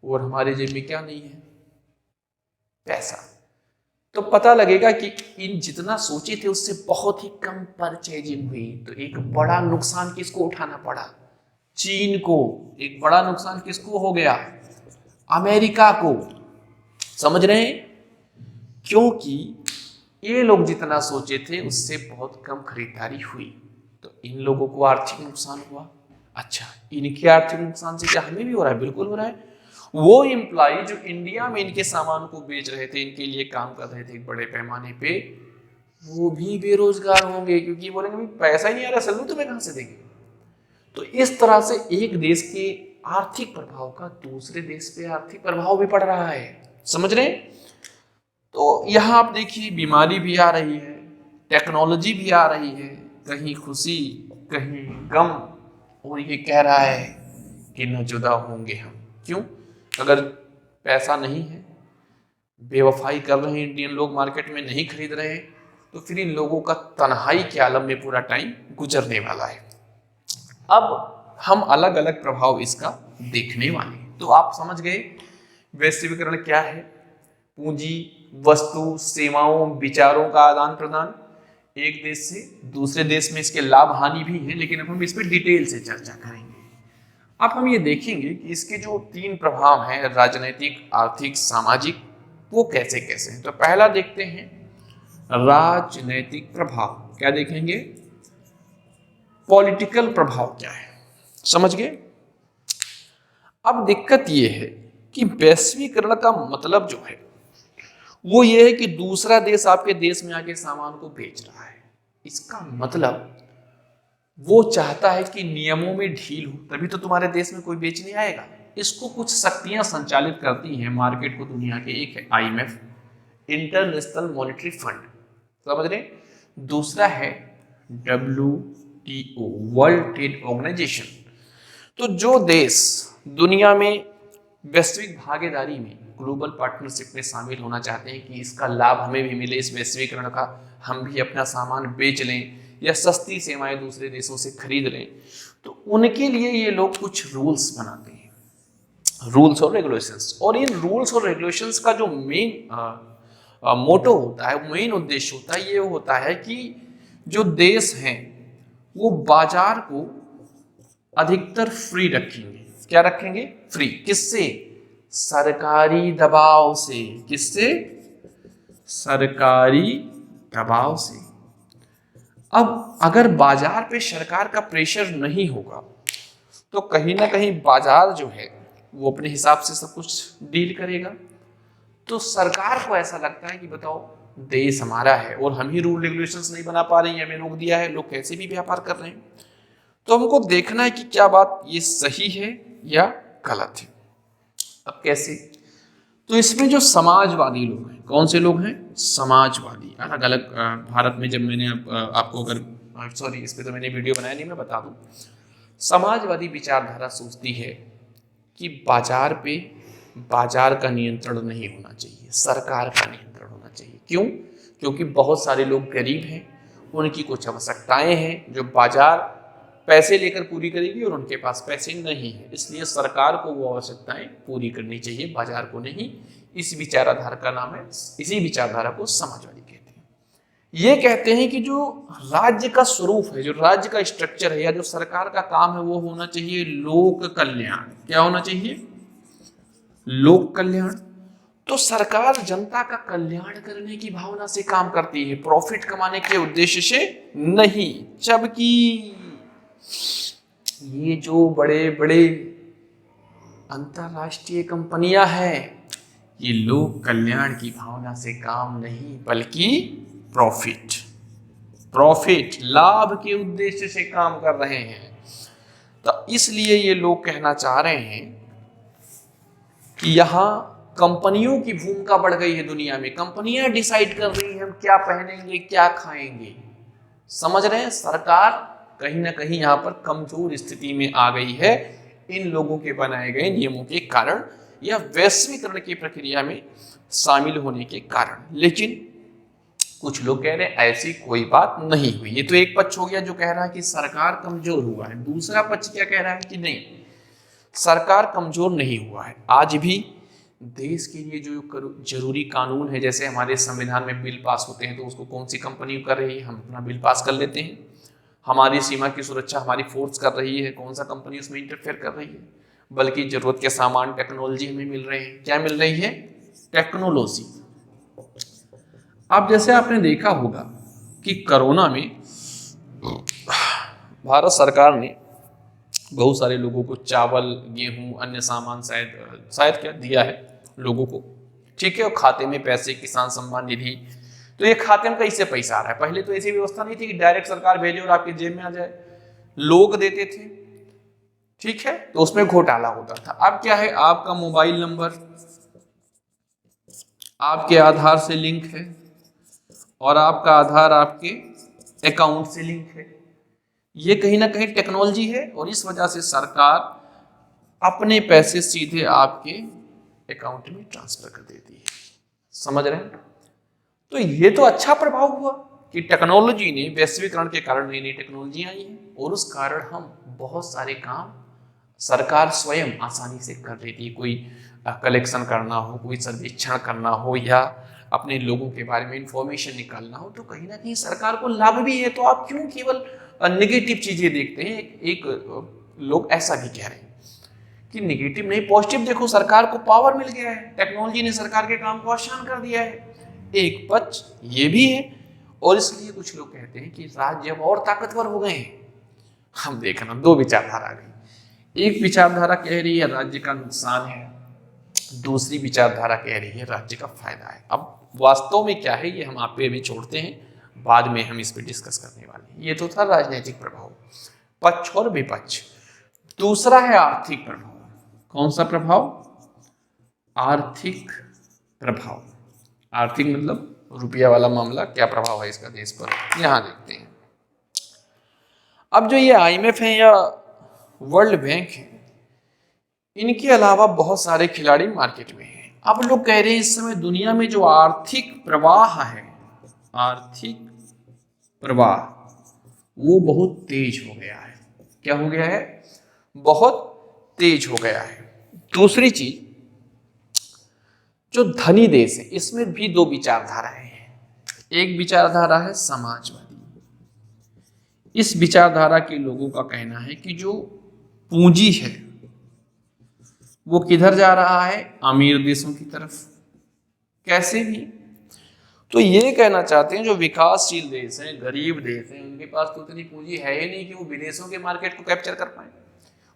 और हमारे जेब में क्या नहीं है, पैसा। तो पता लगेगा कि इन जितना सोचे थे उससे बहुत ही कम परचेजिंग हुई। तो एक बड़ा नुकसान किसको उठाना पड़ा, चीन को। एक बड़ा नुकसान किसको हो गया, अमेरिका को। समझ रहे हैं, क्योंकि ये लोग जितना सोचे थे उससे बहुत कम खरीदारी हुई, तो इन लोगों को आर्थिक नुकसान हुआ। अच्छा, इनके आर्थिक नुकसान से क्या हमें भी हो रहा है, बिल्कुल हो रहा है। वो एम्प्लॉय जो इंडिया में इनके सामान को बेच रहे थे, इनके लिए काम कर रहे थे बड़े पैमाने पे, वो भी बेरोजगार होंगे, क्योंकि बोलेंगे पैसा ही नहीं आ रहा, सैलरी तुम्हें कहां से देंगे। तो इस तरह से एक देश के आर्थिक प्रभाव का दूसरे देश पे आर्थिक प्रभाव भी पड़ रहा है, समझ रहे हैं। तो यहाँ आप देखिए, बीमारी भी आ रही है, टेक्नोलॉजी भी आ रही है, कहीं खुशी कहीं गम, और ये कह रहा है कि न जुदा होंगे हम। क्यों, अगर पैसा नहीं है, बेवफाई कर रहे हैं इंडियन लोग, मार्केट में नहीं खरीद रहे हैं, तो फिर इन लोगों का तन्हाई के आलम में पूरा टाइम गुजरने वाला है। अब हम अलग अलग प्रभाव इसका देखने वाले हैं। तो आप समझ गए वैश्वीकरण क्या है, पूंजी, वस्तु, सेवाओं, विचारों का आदान प्रदान एक देश से दूसरे देश में। इसके लाभ हानि भी है, लेकिन अब हम इस पर डिटेल से चर्चा करेंगे। अब हम ये देखेंगे कि इसके जो 3 प्रभाव हैं, राजनीतिक, आर्थिक, सामाजिक, वो कैसे कैसे हैं। तो पहला देखते हैं राजनीतिक प्रभाव। क्या देखेंगे, पॉलिटिकल प्रभाव क्या है, समझ गए। अब दिक्कत ये है कि वैश्वीकरण का मतलब जो है वो ये है कि दूसरा देश आपके देश में आके सामान को बेच रहा है। इसका मतलब वो चाहता है कि नियमों में ढील हो, तभी तो तुम्हारे देश में कोई बेचने आएगा। इसको कुछ शक्तियां संचालित करती हैं मार्केट को दुनिया के। एक है IMF, इंटरनेशनल मॉनेटरी फंड, समझ रहे। दूसरा है WTO, वर्ल्ड ट्रेड ऑर्गेनाइजेशन। तो जो देश दुनिया में वैश्विक भागीदारी में, ग्लोबल पार्टनरशिप में शामिल होना चाहते हैं कि इसका लाभ हमें भी मिले, इस वैश्वीकरण का, हम भी अपना सामान बेच लें या सस्ती सेवाएं दूसरे देशों से खरीद लें, तो उनके लिए ये लोग कुछ रूल्स बनाते हैं, रूल्स और रेगुलेशंस। और इन रूल्स और रेगुलेशंस का जो मेन मोटो होता है, मेन उद्देश्य होता है, ये होता है कि जो देश हैं वो बाजार को अधिकतर फ्री रखेंगे। क्या रखेंगे? फ्री। किससे? सरकारी दबाव से। किससे? सरकारी दबाव से। अब अगर बाजार पे सरकार का प्रेशर नहीं होगा तो कहीं ना कहीं बाजार जो है वो अपने हिसाब से सब कुछ डील करेगा। तो सरकार को ऐसा लगता है कि बताओ देश हमारा है और हम ही रूल रेगुलेशंस नहीं बना पा रहे हैं, हमें रोक दिया है, लोग कैसे भी व्यापार कर रहे हैं। तो हमको देखना है कि क्या बात ये सही है या गलत है। अब कैसे? तो इसमें जो समाजवादी लोग हैं, कौन से लोग हैं? समाजवादी। अलग अलग भारत में जब मैंने आपको अगर सॉरी इस पर तो मैंने वीडियो बनाया नहीं, मैं बता दूं। समाजवादी विचारधारा सोचती है कि बाजार का नियंत्रण नहीं होना चाहिए, सरकार का नियंत्रण होना चाहिए। क्यों? क्योंकि बहुत सारे लोग गरीब हैं, उनकी कुछ आवश्यकताएं हैं जो बाजार पैसे लेकर पूरी करेगी और उनके पास पैसे नहीं है, इसलिए सरकार को वो आवश्यकताएं पूरी करनी चाहिए, बाजार को नहीं। इस विचारधारा का नाम है, इसी विचारधारा को समाजवादी कहते हैं। ये कहते हैं कि जो राज्य का स्वरूप है, जो राज्य का स्ट्रक्चर है या जो सरकार का काम है वो होना चाहिए लोक कल्याण। क्या होना चाहिए? लोक कल्याण। तो सरकार जनता का कल्याण करने की भावना से काम करती है, प्रॉफिट कमाने के उद्देश्य से नहीं। जबकि ये जो बड़े बड़े अंतरराष्ट्रीय कंपनियां हैं ये लोक कल्याण की भावना से काम नहीं बल्कि प्रॉफिट लाभ के उद्देश्य से काम कर रहे हैं। तो इसलिए ये लोग कहना चाह रहे हैं कि यहाँ कंपनियों की भूमिका बढ़ गई है दुनिया में। कंपनियां डिसाइड कर रही हैं हम क्या पहनेंगे, क्या खाएंगे। समझ रहे हैं? सरकार कहीं ना कहीं यहाँ पर कमजोर स्थिति में आ गई है इन लोगों के बनाए गए नियमों के कारण या वैश्वीकरण की प्रक्रिया में शामिल होने के कारण। लेकिन कुछ लोग कह रहे हैं ऐसी कोई बात नहीं हुई। ये तो एक पक्ष हो गया जो कह रहा है कि सरकार कमजोर हुआ है। दूसरा पक्ष क्या कह रहा है कि नहीं, सरकार कमजोर नहीं हुआ है। आज भी देश के लिए जो जरूरी कानून है, जैसे हमारे संविधान में बिल पास होते हैं तो उसको कौन सी कंपनी कर रही है, हम अपना बिल पास कर लेते हैं। हमारी सीमा की सुरक्षा हमारी फोर्स कर रही है, कौन सा कंपनी उसमें इंटरफेयर कर रही है। बल्कि जरूरत के सामान टेक्नोलॉजी हमें मिल रहे हैं। क्या मिल रही है? टेक्नोलॉजी। अब जैसे आपने देखा होगा कि कोरोना में भारत सरकार ने बहुत सारे लोगों को चावल, गेहूं, अन्य सामान शायद क्या दिया है लोगों को, ठीक है। और खाते में पैसे, किसान सम्मान निधि। तो ये खाते में कैसे पैसा आ रहा है? पहले तो ऐसी व्यवस्था नहीं थी कि डायरेक्ट सरकार भेजे और आपके जेब में आ जाए, लोग देते थे, ठीक है। तो उसमें घोटाला होता था। अब क्या है, आपका मोबाइल नंबर आपके आधार से लिंक है और आपका आधार आपके अकाउंट से लिंक है। ये कहीं ना कहीं टेक्नोलॉजी है और इस वजह से सरकार अपने पैसे सीधे आपके अकाउंट में ट्रांसफर कर देती है। समझ रहे हैं? तो ये तो अच्छा प्रभाव हुआ कि टेक्नोलॉजी ने, वैश्वीकरण के कारण नई नई टेक्नोलॉजी आई है और उस कारण हम बहुत सारे काम सरकार स्वयं आसानी से कर लेती है। कोई कलेक्शन करना हो, कोई सर्वेक्षण करना हो या अपने लोगों के बारे में इंफॉर्मेशन निकालना हो, तो कहीं ना कहीं सरकार को लाभ भी है। तो आप क्यों केवल नेगेटिव चीजें देखते हैं? एक लोग ऐसा भी कह रहे हैं कि नेगेटिव नहीं, पॉजिटिव देखो, सरकार को पावर मिल गया है, टेक्नोलॉजी ने सरकार के काम को आसान कर दिया है। एक पक्ष ये भी है और इसलिए कुछ लोग कहते हैं कि राज्य अब और ताकतवर हो गए हैं। हम देखना, दो विचारधारा आ गई। एक विचारधारा कह रही है राज्य का नुकसान है, दूसरी विचारधारा कह रही है राज्य का फायदा है। अब वास्तव में क्या है ये हम आप पे भी छोड़ते हैं, बाद में हम इस पे डिस्कस करने वाले हैं। ये तो था राजनीतिक प्रभाव, पक्ष और विपक्ष। दूसरा है आर्थिक प्रभाव। कौन सा प्रभाव? आर्थिक प्रभाव। आर्थिक मतलब रुपया वाला मामला, क्या प्रभाव है इसका देश पर, यहां देखते हैं। अब जो ये IMF है या वर्ल्ड बैंक है, इनके अलावा बहुत सारे खिलाड़ी मार्केट में हैं। अब लोग कह रहे हैं इस समय दुनिया में जो आर्थिक प्रवाह है, आर्थिक प्रवाह वो बहुत तेज हो गया है। क्या हो गया है? बहुत तेज हो गया है। दूसरी चीज, जो धनी देश है इसमें भी दो विचारधाराएं हैं। एक विचारधारा है समाजवादी, इस विचारधारा के लोगों का कहना है कि जो पूंजी है वो किधर जा रहा है, अमीर देशों की तरफ। कैसे भी, तो ये कहना चाहते हैं जो विकासशील देश हैं, गरीब देश हैं, उनके पास तो उतनी पूंजी है ही नहीं कि वो विदेशों के मार्केट को कैप्चर कर पाए,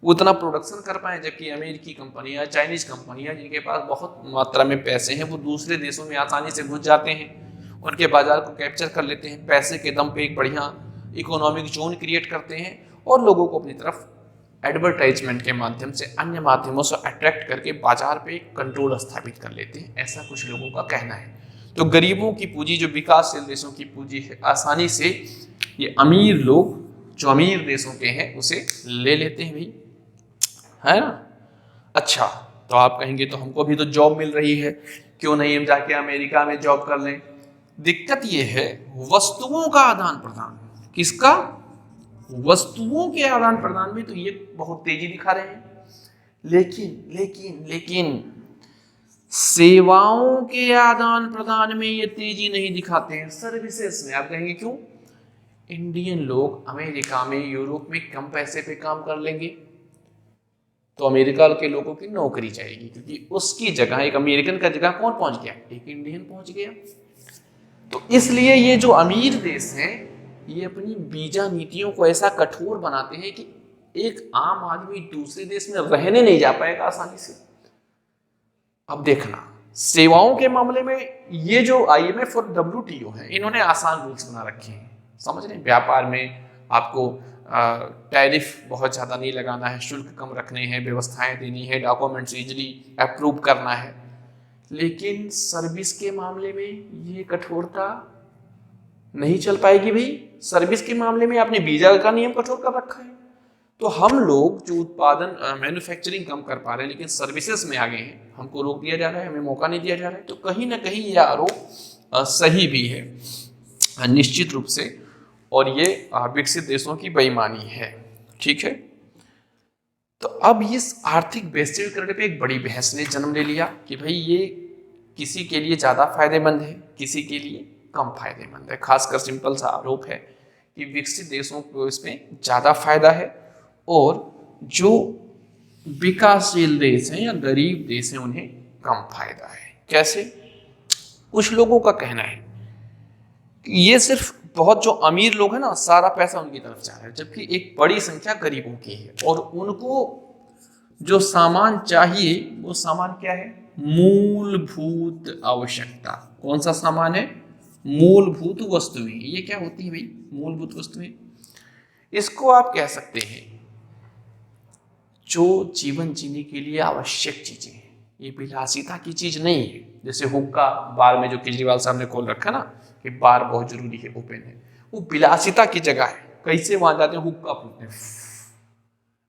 वो उतना प्रोडक्शन कर पाए। जबकि अमेरिकी कंपनियां, चाइनीज कंपनियां जिनके पास बहुत मात्रा में पैसे हैं, वो दूसरे देशों में आसानी से घुस जाते हैं, उनके बाजार को कैप्चर कर लेते हैं, पैसे के दम पे एक बढ़िया इकोनॉमिक जोन क्रिएट करते हैं और लोगों को अपनी तरफ एडवर्टाइजमेंट के माध्यम से, अन्य माध्यमों से अट्रैक्ट करके बाजार पे कंट्रोल स्थापित कर लेते हैं। ऐसा कुछ लोगों का कहना है। तो गरीबों की पूंजी, जो विकासशील देशों की पूंजी है, आसानी से ये अमीर लोग जो अमीर देशों के हैं उसे ले लेते हैं भाई, है ना। अच्छा, तो आप कहेंगे तो हमको भी तो जॉब मिल रही है, क्यों नहीं हम जाके अमेरिका में जॉब कर लें। दिक्कत ये है वस्तुओं का आदान प्रदान। किसका? वस्तुओं के आदान प्रदान में तो ये बहुत तेजी दिखा रहे हैं, लेकिन सेवाओं के आदान प्रदान में ये तेजी नहीं दिखाते हैं। सर्विसेज में आप कहेंगे क्यों? इंडियन लोग अमेरिका में, यूरोप में कम पैसे पे काम कर लेंगे तो अमेरिका के लोगों की नौकरी जाएगी, क्योंकि उसकी जगह, एक अमेरिकन का जगह कौन पहुंच गया? एक इंडियन पहुंच गया। तो इसलिए ये जो अमीर देश हैं, ये अपनी वीजा नीतियों को ऐसा कठोर बनाते हैं कि एक आम आदमी दूसरे देश में रहने नहीं जा पाएगा आसानी से। अब देखना, सेवाओं के मामले में ये जो IMF और WTO है, इन्होंने आसान रूल्स बना रखे हैं। समझ रहे हैं? व्यापार में आपको टैरिफ बहुत ज़्यादा नहीं लगाना है, शुल्क कम रखने हैं, व्यवस्थाएं देनी है, डॉक्यूमेंट्स इजीली अप्रूव करना है। लेकिन सर्विस के मामले में ये कठोरता नहीं चल पाएगी भाई। सर्विस के मामले में आपने वीजा का नियम कठोर कर रखा है, तो हम लोग जो उत्पादन, मैन्युफैक्चरिंग कम कर पा रहे हैं, लेकिन सर्विसेज में आगे हैं, हमको रोक दिया जा रहा है, हमें मौका नहीं दिया जा रहा है। तो कहीं ना कहीं यह आरोप सही भी है निश्चित रूप से, और ये विकसित देशों की बेईमानी है। ठीक है, तो अब इस आर्थिक वैश्वीकरण पे एक बड़ी बहस ने जन्म ले लिया कि भाई ये किसी के लिए ज़्यादा फायदेमंद है, किसी के लिए कम फायदेमंद है। खासकर सिंपल सा आरोप है कि विकसित देशों को इसमें ज़्यादा फायदा है और जो विकासशील देश हैं या गरीब देश हैं उन्हें कम फायदा है। कैसे? कुछ लोगों का कहना है कि ये सिर्फ बहुत जो अमीर लोग हैं ना, सारा पैसा उनकी तरफ जा रहा है, जबकि एक बड़ी संख्या गरीबों की है और उनको जो सामान चाहिए वो सामान क्या है? मूलभूत आवश्यकता। कौन सा सामान है? मूलभूत वस्तुएं। ये क्या होती है भाई? मूलभूत वस्तुएं। इसको आप कह सकते हैं जो जीवन जीने के लिए आवश्यक चीजें हैं। ये विलासिता की चीज नहीं है। जैसे हुक्का बार में जो केजरीवाल साहब ने खोल रखा ना कि बार बहुत जरूरी है, ओपन है, वो विलासिता की जगह है। कैसे वहां जाते हैं? हुक्का फूकते हैं।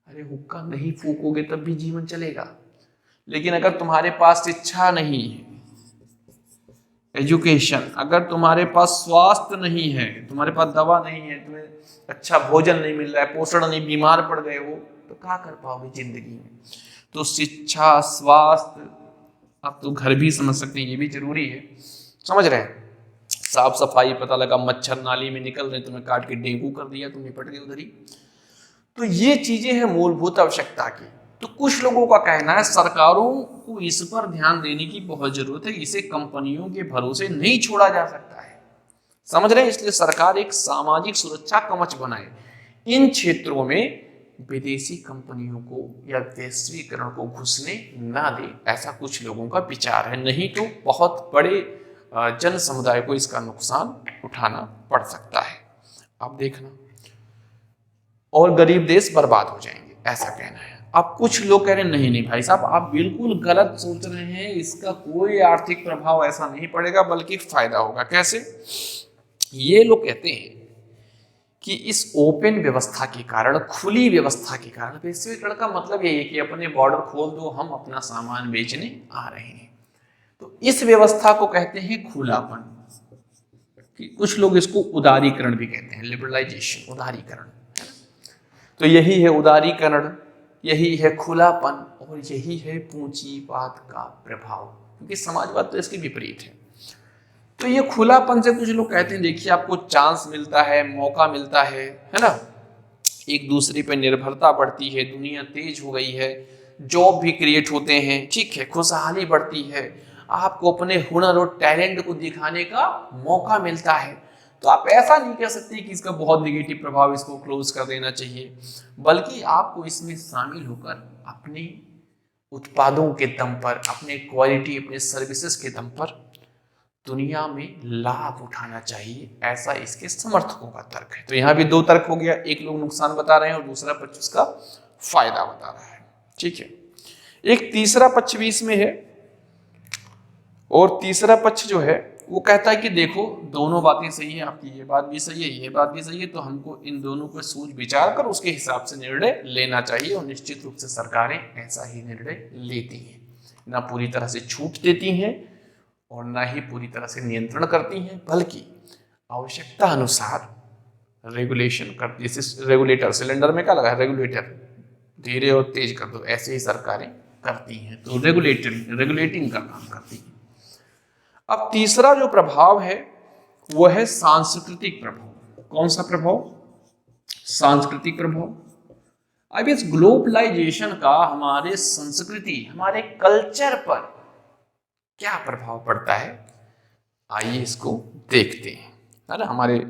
अरे हुक्का नहीं फूकोगे तब भी जीवन चलेगा, लेकिन अगर तुम्हारे पास शिक्षा नहीं है, एजुकेशन, अगर तुम्हारे पास स्वास्थ्य नहीं है, तुम्हारे पास दवा नहीं है, तुम्हें अच्छा भोजन नहीं मिल रहा है, पोषण नहीं, बीमार पड़ गए हो, तो क्या कर पाओगे जिंदगी में? तो शिक्षा, स्वास्थ्य, आप तो घर भी समझ सकते हैं, ये भी जरूरी है। समझ रहे हैं? साफ सफाई, पता लगा मच्छर नाली में निकल रहे, तुम्हें काट के डेंगू कर दिया, तुम निपट गए उधर ही। तो ये चीजें हैं मूलभूत आवश्यकता की। तो कुछ लोगों का कहना है सरकारों को इस पर ध्यान देने की बहुत जरूरत है, इसे कंपनियों के भरोसे नहीं छोड़ा जा सकता है। समझ रहे हैं? इसलिए सरकार एक सामाजिक सुरक्षा कवच बनाए, इन क्षेत्रों में विदेशी कंपनियों को या वैश्वीकरण को घुसने ना दे, ऐसा कुछ लोगों का विचार है। नहीं तो बहुत बड़े जन समुदाय को इसका नुकसान उठाना पड़ सकता है। आप देखना, और गरीब देश बर्बाद हो जाएंगे, ऐसा कहना है। अब कुछ लोग कह रहे हैं नहीं भाई साहब, आप बिल्कुल गलत सोच रहे हैं, इसका कोई आर्थिक प्रभाव ऐसा नहीं पड़ेगा, बल्कि फायदा होगा। कैसे? ये लोग कहते हैं कि इस ओपन व्यवस्था के कारण, खुली व्यवस्था के कारण, वैश्वीकरण का मतलब यही है कि अपने बॉर्डर खोल दो, हम अपना सामान बेचने आ रहे हैं। तो इस व्यवस्था को कहते हैं खुलापन, कि कुछ लोग इसको उदारीकरण भी कहते हैं, लिबरलाइजेशन, उदारीकरण। तो यही है उदारीकरण, यही है खुलापन, और यही है पूंजीवाद का प्रभाव, क्योंकि समाजवाद तो इसके विपरीत है। तो ये खुलापन से कुछ लोग कहते हैं देखिए आपको चांस मिलता है, मौका मिलता है ना, एक दूसरे पे निर्भरता बढ़ती है, दुनिया तेज हो गई है, जॉब भी क्रिएट होते हैं, ठीक है, खुशहाली बढ़ती है, आपको अपने हुनर और टैलेंट को दिखाने का मौका मिलता है। तो आप ऐसा नहीं कह सकते कि इसका बहुत नेगेटिव प्रभाव, इसको क्लोज कर देना चाहिए, बल्कि आपको इसमें शामिल होकर अपने उत्पादों के दम पर, अपने क्वालिटी, अपने सर्विसेज के दम पर दुनिया में लाभ उठाना चाहिए, ऐसा इसके समर्थकों का तर्क है। तो यहाँ भी दो तर्क हो गया, एक लोग नुकसान बता रहे हैं और दूसरा पक्ष उसका फायदा बता रहा है, ठीक है। एक तीसरा पक्ष भी इसमें है, और तीसरा पक्ष जो है वो कहता है कि देखो दोनों बातें सही है, आपकी ये बात भी सही है, ये बात भी सही है, तो हमको इन दोनों पर सोच विचार कर उसके हिसाब से निर्णय लेना चाहिए। और निश्चित रूप से सरकारें ऐसा ही निर्णय लेती हैं, ना पूरी तरह से छूट देती हैं और ना ही पूरी तरह से नियंत्रण करती हैं, बल्कि आवश्यकता अनुसार रेगुलेशन कर, जैसे रेगुलेटर, सिलेंडर में क्या लगा है रेगुलेटर, धीरे और तेज कर दो, ऐसे ही सरकारें करती हैं। तो रेगुलेटिंग का काम करती हैं। अब तीसरा जो प्रभाव है वो है सांस्कृतिक प्रभाव। कौन सा प्रभाव? सांस्कृतिक प्रभाव। अब इस ग्लोबलाइजेशन का हमारे संस्कृति, हमारे कल्चर पर क्या प्रभाव पड़ता है, आइए इसको देखते हैं, है ना, हमारे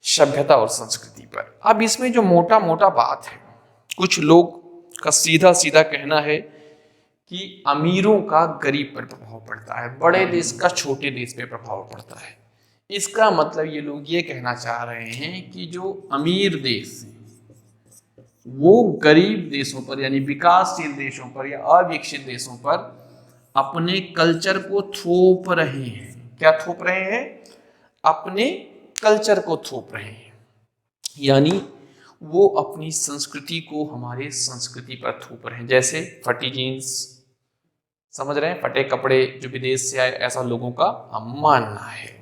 सभ्यता और संस्कृति पर। अब इसमें जो मोटा मोटा बात है, कुछ लोग का सीधा सीधा कहना है कि अमीरों का गरीब पर प्रभाव पड़ता है, बड़े देश का छोटे देश पे प्रभाव पड़ता है। इसका मतलब ये लोग ये कहना चाह रहे हैं कि जो अमीर देश हैं वो गरीब देशों पर, यानी विकासशील देशों पर या अविकसित देशों पर अपने कल्चर को थोप रहे हैं। क्या थोप रहे हैं? अपने कल्चर को थोप रहे हैं, यानी वो अपनी संस्कृति को हमारे संस्कृति पर थोप रहे हैं। जैसे फटी जीन्स, समझ रहे हैं, फटे कपड़े जो विदेश से आए, ऐसा लोगों का मानना है।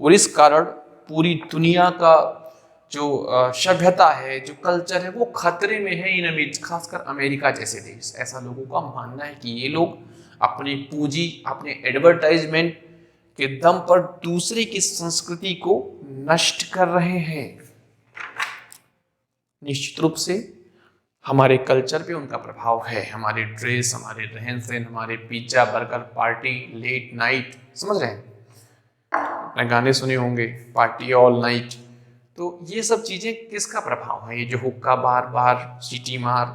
और इस कारण पूरी दुनिया का जो सभ्यता है, जो कल्चर है, वो खतरे में है इन अमीर, खासकर अमेरिका जैसे देश। ऐसा लोगों का मानना है कि ये लोग अपनी पूंजी, अपने एडवर्टाइजमेंट के दम पर दूसरे की संस्कृति को नष्ट कर रहे हैं। निश्चित रूप से हमारे कल्चर पे उनका प्रभाव है, हमारे ड्रेस, हमारे रहन सहन, हमारे pizza burger party, late night, समझ रहे हैं, आपने गाने सुने होंगे, पार्टी ऑल नाइट। तो ये सब चीजें किसका प्रभाव है? ये जो हुक्का बार बार, सीटी मार,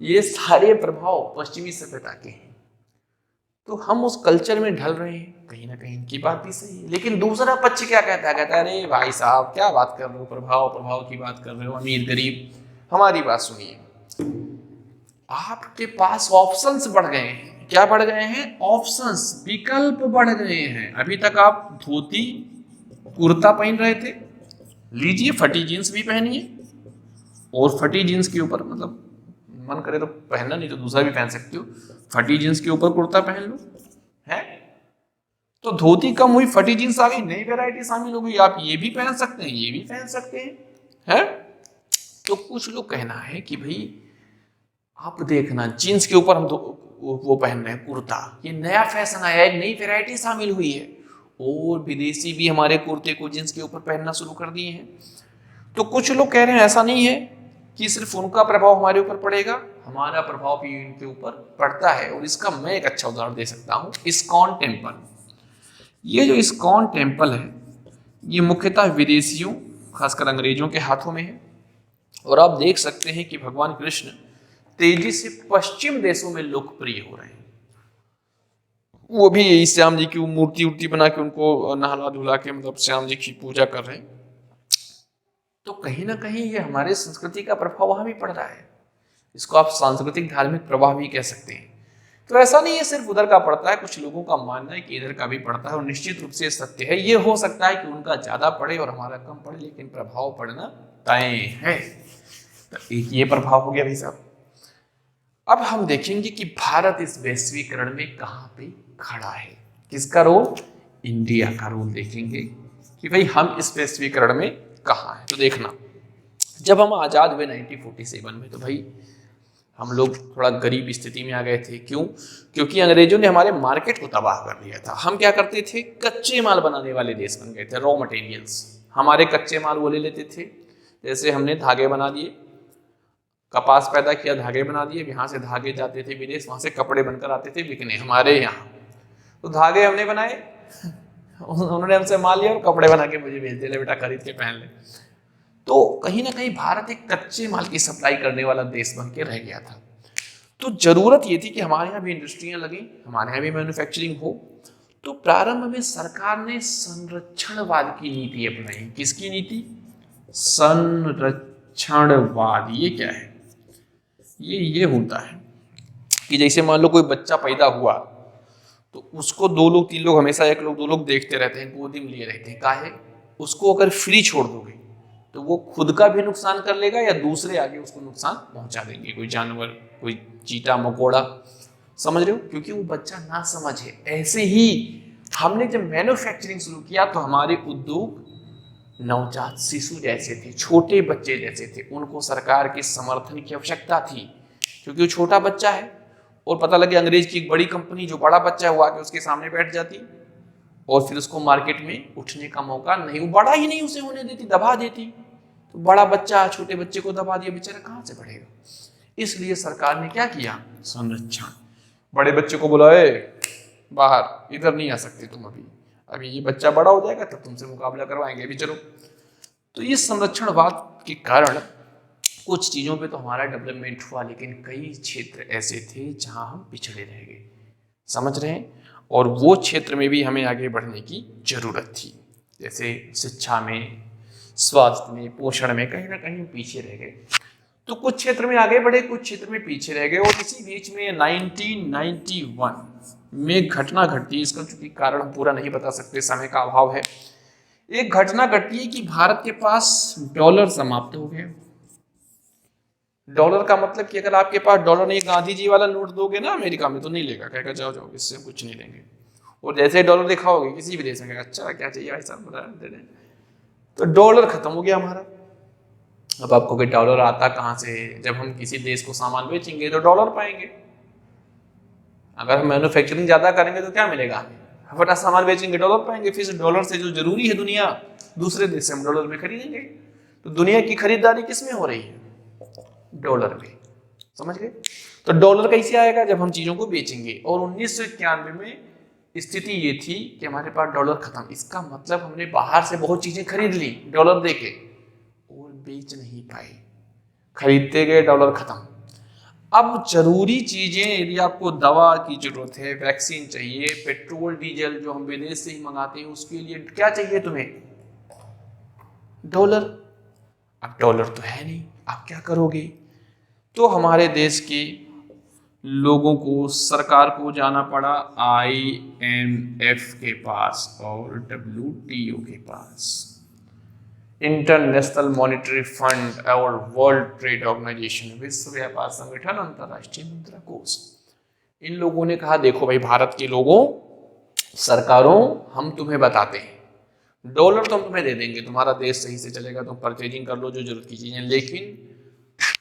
ये सारे प्रभाव पश्चिमी सभ्यता के हैं। तो हम उस कल्चर में ढल रहे हैं, कहीं ना कहीं इनकी बात भी सही है। लेकिन दूसरा पक्ष क्या कहता है? कहता है अरे भाई साहब क्या बात कर रहे हो, प्रभाव की बात कर रहे हो, अमीर गरीब। हमारी बात सुनिए, आपके पास ऑप्शंस बढ़ गए हैं। क्या बढ़ गए हैं? ऑप्शंस, विकल्प बढ़ गए हैं। अभी तक आप धोती कुर्ता पहन रहे थे, लीजिए फटी जीन्स भी पहनिए, और फटी जीन्स के ऊपर, मतलब मन करे तो पहनना, नहीं तो दूसरा भी पहन सकते हो, फटी जीन्स के ऊपर कुर्ता पहन लो, है तो धोती कम हुई, फटी जीन्स आ गई, नई वैरायटी शामिल हो गई, आप ये भी पहन सकते हैं, ये भी पहन सकते हैं, है। तो कुछ लोग कहना है कि भाई आप देखना, जीन्स के ऊपर हम वो पहन रहे हैं कुर्ता, ये नया फैशन आया, एक नई वैरायटी शामिल हुई है, और विदेशी भी हमारे कुर्ते को जीन्स के ऊपर पहनना शुरू कर दिए हैं। तो कुछ लोग कह रहे हैं ऐसा नहीं है कि सिर्फ उनका प्रभाव हमारे ऊपर पड़ेगा, हमारा प्रभाव भी इनके ऊपर पड़ता है। और इसका मैं एक अच्छा उदाहरण दे सकता हूँ, इस्कॉन टेम्पल। ये जो इस्कॉन टेम्पल है, ये मुख्यतः विदेशियों, खासकर अंग्रेजों के हाथों में है। और आप देख सकते हैं कि भगवान कृष्ण तेजी से पश्चिम देशों में लोकप्रिय हो रहे हैं। वो भी यही श्याम जी की मूर्ति बना के उनको नहला धुला के, मतलब श्याम जी की पूजा कर रहे हैं। तो कहीं ना कहीं ये हमारे संस्कृति का प्रभाव वहां भी पड़ रहा है। इसको आप सांस्कृतिक धार्मिक प्रभाव भी कह सकते हैं। तो ऐसा नहीं है सिर्फ उधर का पड़ता है, कुछ लोगों का मानना है कि इधर का भी पड़ता है, और निश्चित रूप से सत्य है। ये हो सकता है कि उनका ज्यादा पड़े और हमारा कम पड़े, लेकिन प्रभाव पड़ना तय है। तो एक ये प्रभाव हो गया भाई साहब। अब हम देखेंगे कि भारत इस वैश्वीकरण में कहां पे खड़ा है, किसका रोल? इंडिया का रोल देखेंगे कि भाई हम इस वैश्वीकरण में कहां है। तो देखना, जब हम आजाद हुए 1947 में, तो भाई हम लोग थोड़ा गरीब स्थिति में आ गए थे। क्यों? क्योंकि अंग्रेजों ने हमारे मार्केट को तबाह कर दिया था। हम क्या करते थे? कच्चे माल बनाने वाले देश बन गए थे, रॉ मटेरियल्स। हमारे कच्चे माल वो ले लेते थे। जैसे हमने धागे बना दिए, कपास पैदा किया, धागे बना दिए, यहाँ से धागे जाते थे विदेश, वहां से कपड़े बनकर आते थे बिकने हमारे यहाँ। तो धागे हमने बनाए, उन्होंने हमसे माल लिया और कपड़े बना के मुझे भेज दिया, ले बेटा खरीद के पहन ले। तो कहीं ना कहीं भारत एक कच्चे माल की सप्लाई करने वाला देश बन के रह गया था। तो जरूरत ये थी कि हमारे यहाँ भी इंडस्ट्रियां लगी, हमारे यहाँ भी मैन्युफैक्चरिंग हो। तो प्रारंभ में सरकार ने संरक्षणवाद की नीति अपनाई। किसकी नीति? संरक्षणवाद। ये क्या है? ये होता है कि जैसे मान लो कोई बच्चा पैदा हुआ तो उसको 2 लोग 3 लोग, हमेशा 1 लोग 2 लोग देखते रहते हैं, गोदी में लिए रहते हैं। काहे? उसको अगर फ्री छोड़ दोगे तो वो खुद का भी नुकसान कर लेगा या दूसरे आगे उसको नुकसान पहुंचा देंगे, कोई जानवर, कोई चीटा मकोड़ा। समझ रहे हो? क्योंकि वो बच्चा ना समझ है। ऐसे ही हमने जब मैन्युफैक्चरिंग शुरू किया तो हमारे उद्योग नवजात शिशु जैसे थे, छोटे बच्चे जैसे थे। उनको सरकार के समर्थन की आवश्यकता थी क्योंकि वो छोटा बच्चा है और पता लगे अंग्रेज की एक बड़ी कंपनी जो बड़ा बच्चा हुआ के उसके सामने बैठ जाती और फिर उसको मार्केट में उठने का मौका नहीं, वो बड़ा ही नहीं उसे होने देती, दबा देती। तो बड़ा बच्चा छोटे बच्चे को दबा दिया, बेचारा कहाँ से बढ़ेगा? इसलिए सरकार ने क्या किया? संरक्षण। बड़े बच्चे को बुलाए, बाहर, इधर नहीं आ सकते तुम अभी ये बच्चा बड़ा हो जाएगा तब तुमसे मुकाबला करवाएंगे, अभी चलो। तो ये संरक्षणवाद के कारण कुछ चीज़ों पे तो हमारा डेवलपमेंट हुआ, लेकिन कई क्षेत्र ऐसे थे जहां हम पिछड़े रह गए। समझ रहे हैं? और वो क्षेत्र में भी हमें आगे बढ़ने की जरूरत थी। जैसे शिक्षा में, स्वास्थ्य में, पोषण में कहीं ना कहीं पीछे रह गए। तो कुछ क्षेत्र में आगे बढ़े, कुछ क्षेत्र में पीछे रह गए। और इसी बीच में 1991 में घटना घटती है। इसका चूंकि कारण हम पूरा नहीं बता सकते, समय का अभाव है। एक घटना घटती है कि भारत के पास डॉलर समाप्त हो गए। डॉलर का मतलब कि अगर आपके पास डॉलर नहीं, गांधी जी वाला नोट दोगे ना अमेरिका में तो नहीं लेगा, कहेगा जाओ जाओ, इससे कुछ नहीं लेंगे। और जैसे डॉलर दिखाओगे किसी भी देश में, कहेगा अच्छा क्या चाहिए भाई साहब, बता दे दें। तो डॉलर खत्म हो गया हमारा। अब आपको कि डॉलर आता कहाँ से? जब हम किसी देश को सामान बेचेंगे तो डॉलर पाएंगे। अगर हम मैन्युफैक्चरिंग ज्यादा करेंगे तो क्या मिलेगा? बड़ा सामान बेचेंगे, डॉलर पाएंगे। फिर डॉलर से जो जरूरी है दुनिया, दूसरे देश से हम डॉलर में खरीदेंगे। तो दुनिया की खरीदारी किस में हो रही है? डॉलर में। समझ गए? तो डॉलर कैसे आएगा? जब हम चीजों को बेचेंगे। और 1991 में स्थिति ये थी कि हमारे पास डॉलर खत्म। इसका मतलब हमने बाहर से बहुत चीजें खरीद ली डॉलर देके और बेच नहीं पाए। खरीदते गए, डॉलर खत्म। अब जरूरी चीजें, यदि आपको दवा की जरूरत है, वैक्सीन चाहिए, पेट्रोल डीजल जो हम विदेश से ही मंगाते हैं, उसके लिए क्या चाहिए तुम्हें? डॉलर। अब डॉलर तो है नहीं, आप क्या करोगे? तो हमारे देश के लोगों को, सरकार को जाना पड़ा IMF के पास और WTO के पास, इंटरनेशनल मॉनेटरी फंड और वर्ल्ड ट्रेड ऑर्गेनाइजेशन, विश्व व्यापार संगठन, अंतरराष्ट्रीय मुद्रा कोष। इन लोगों ने कहा देखो भाई भारत के लोगों, सरकारों, हम तुम्हें बताते हैं, डॉलर तो हम तुम्हें दे देंगे, तुम्हारा देश सही से चलेगा, तुम परचेजिंग कर लो जो जरूरत की चीजें, लेकिन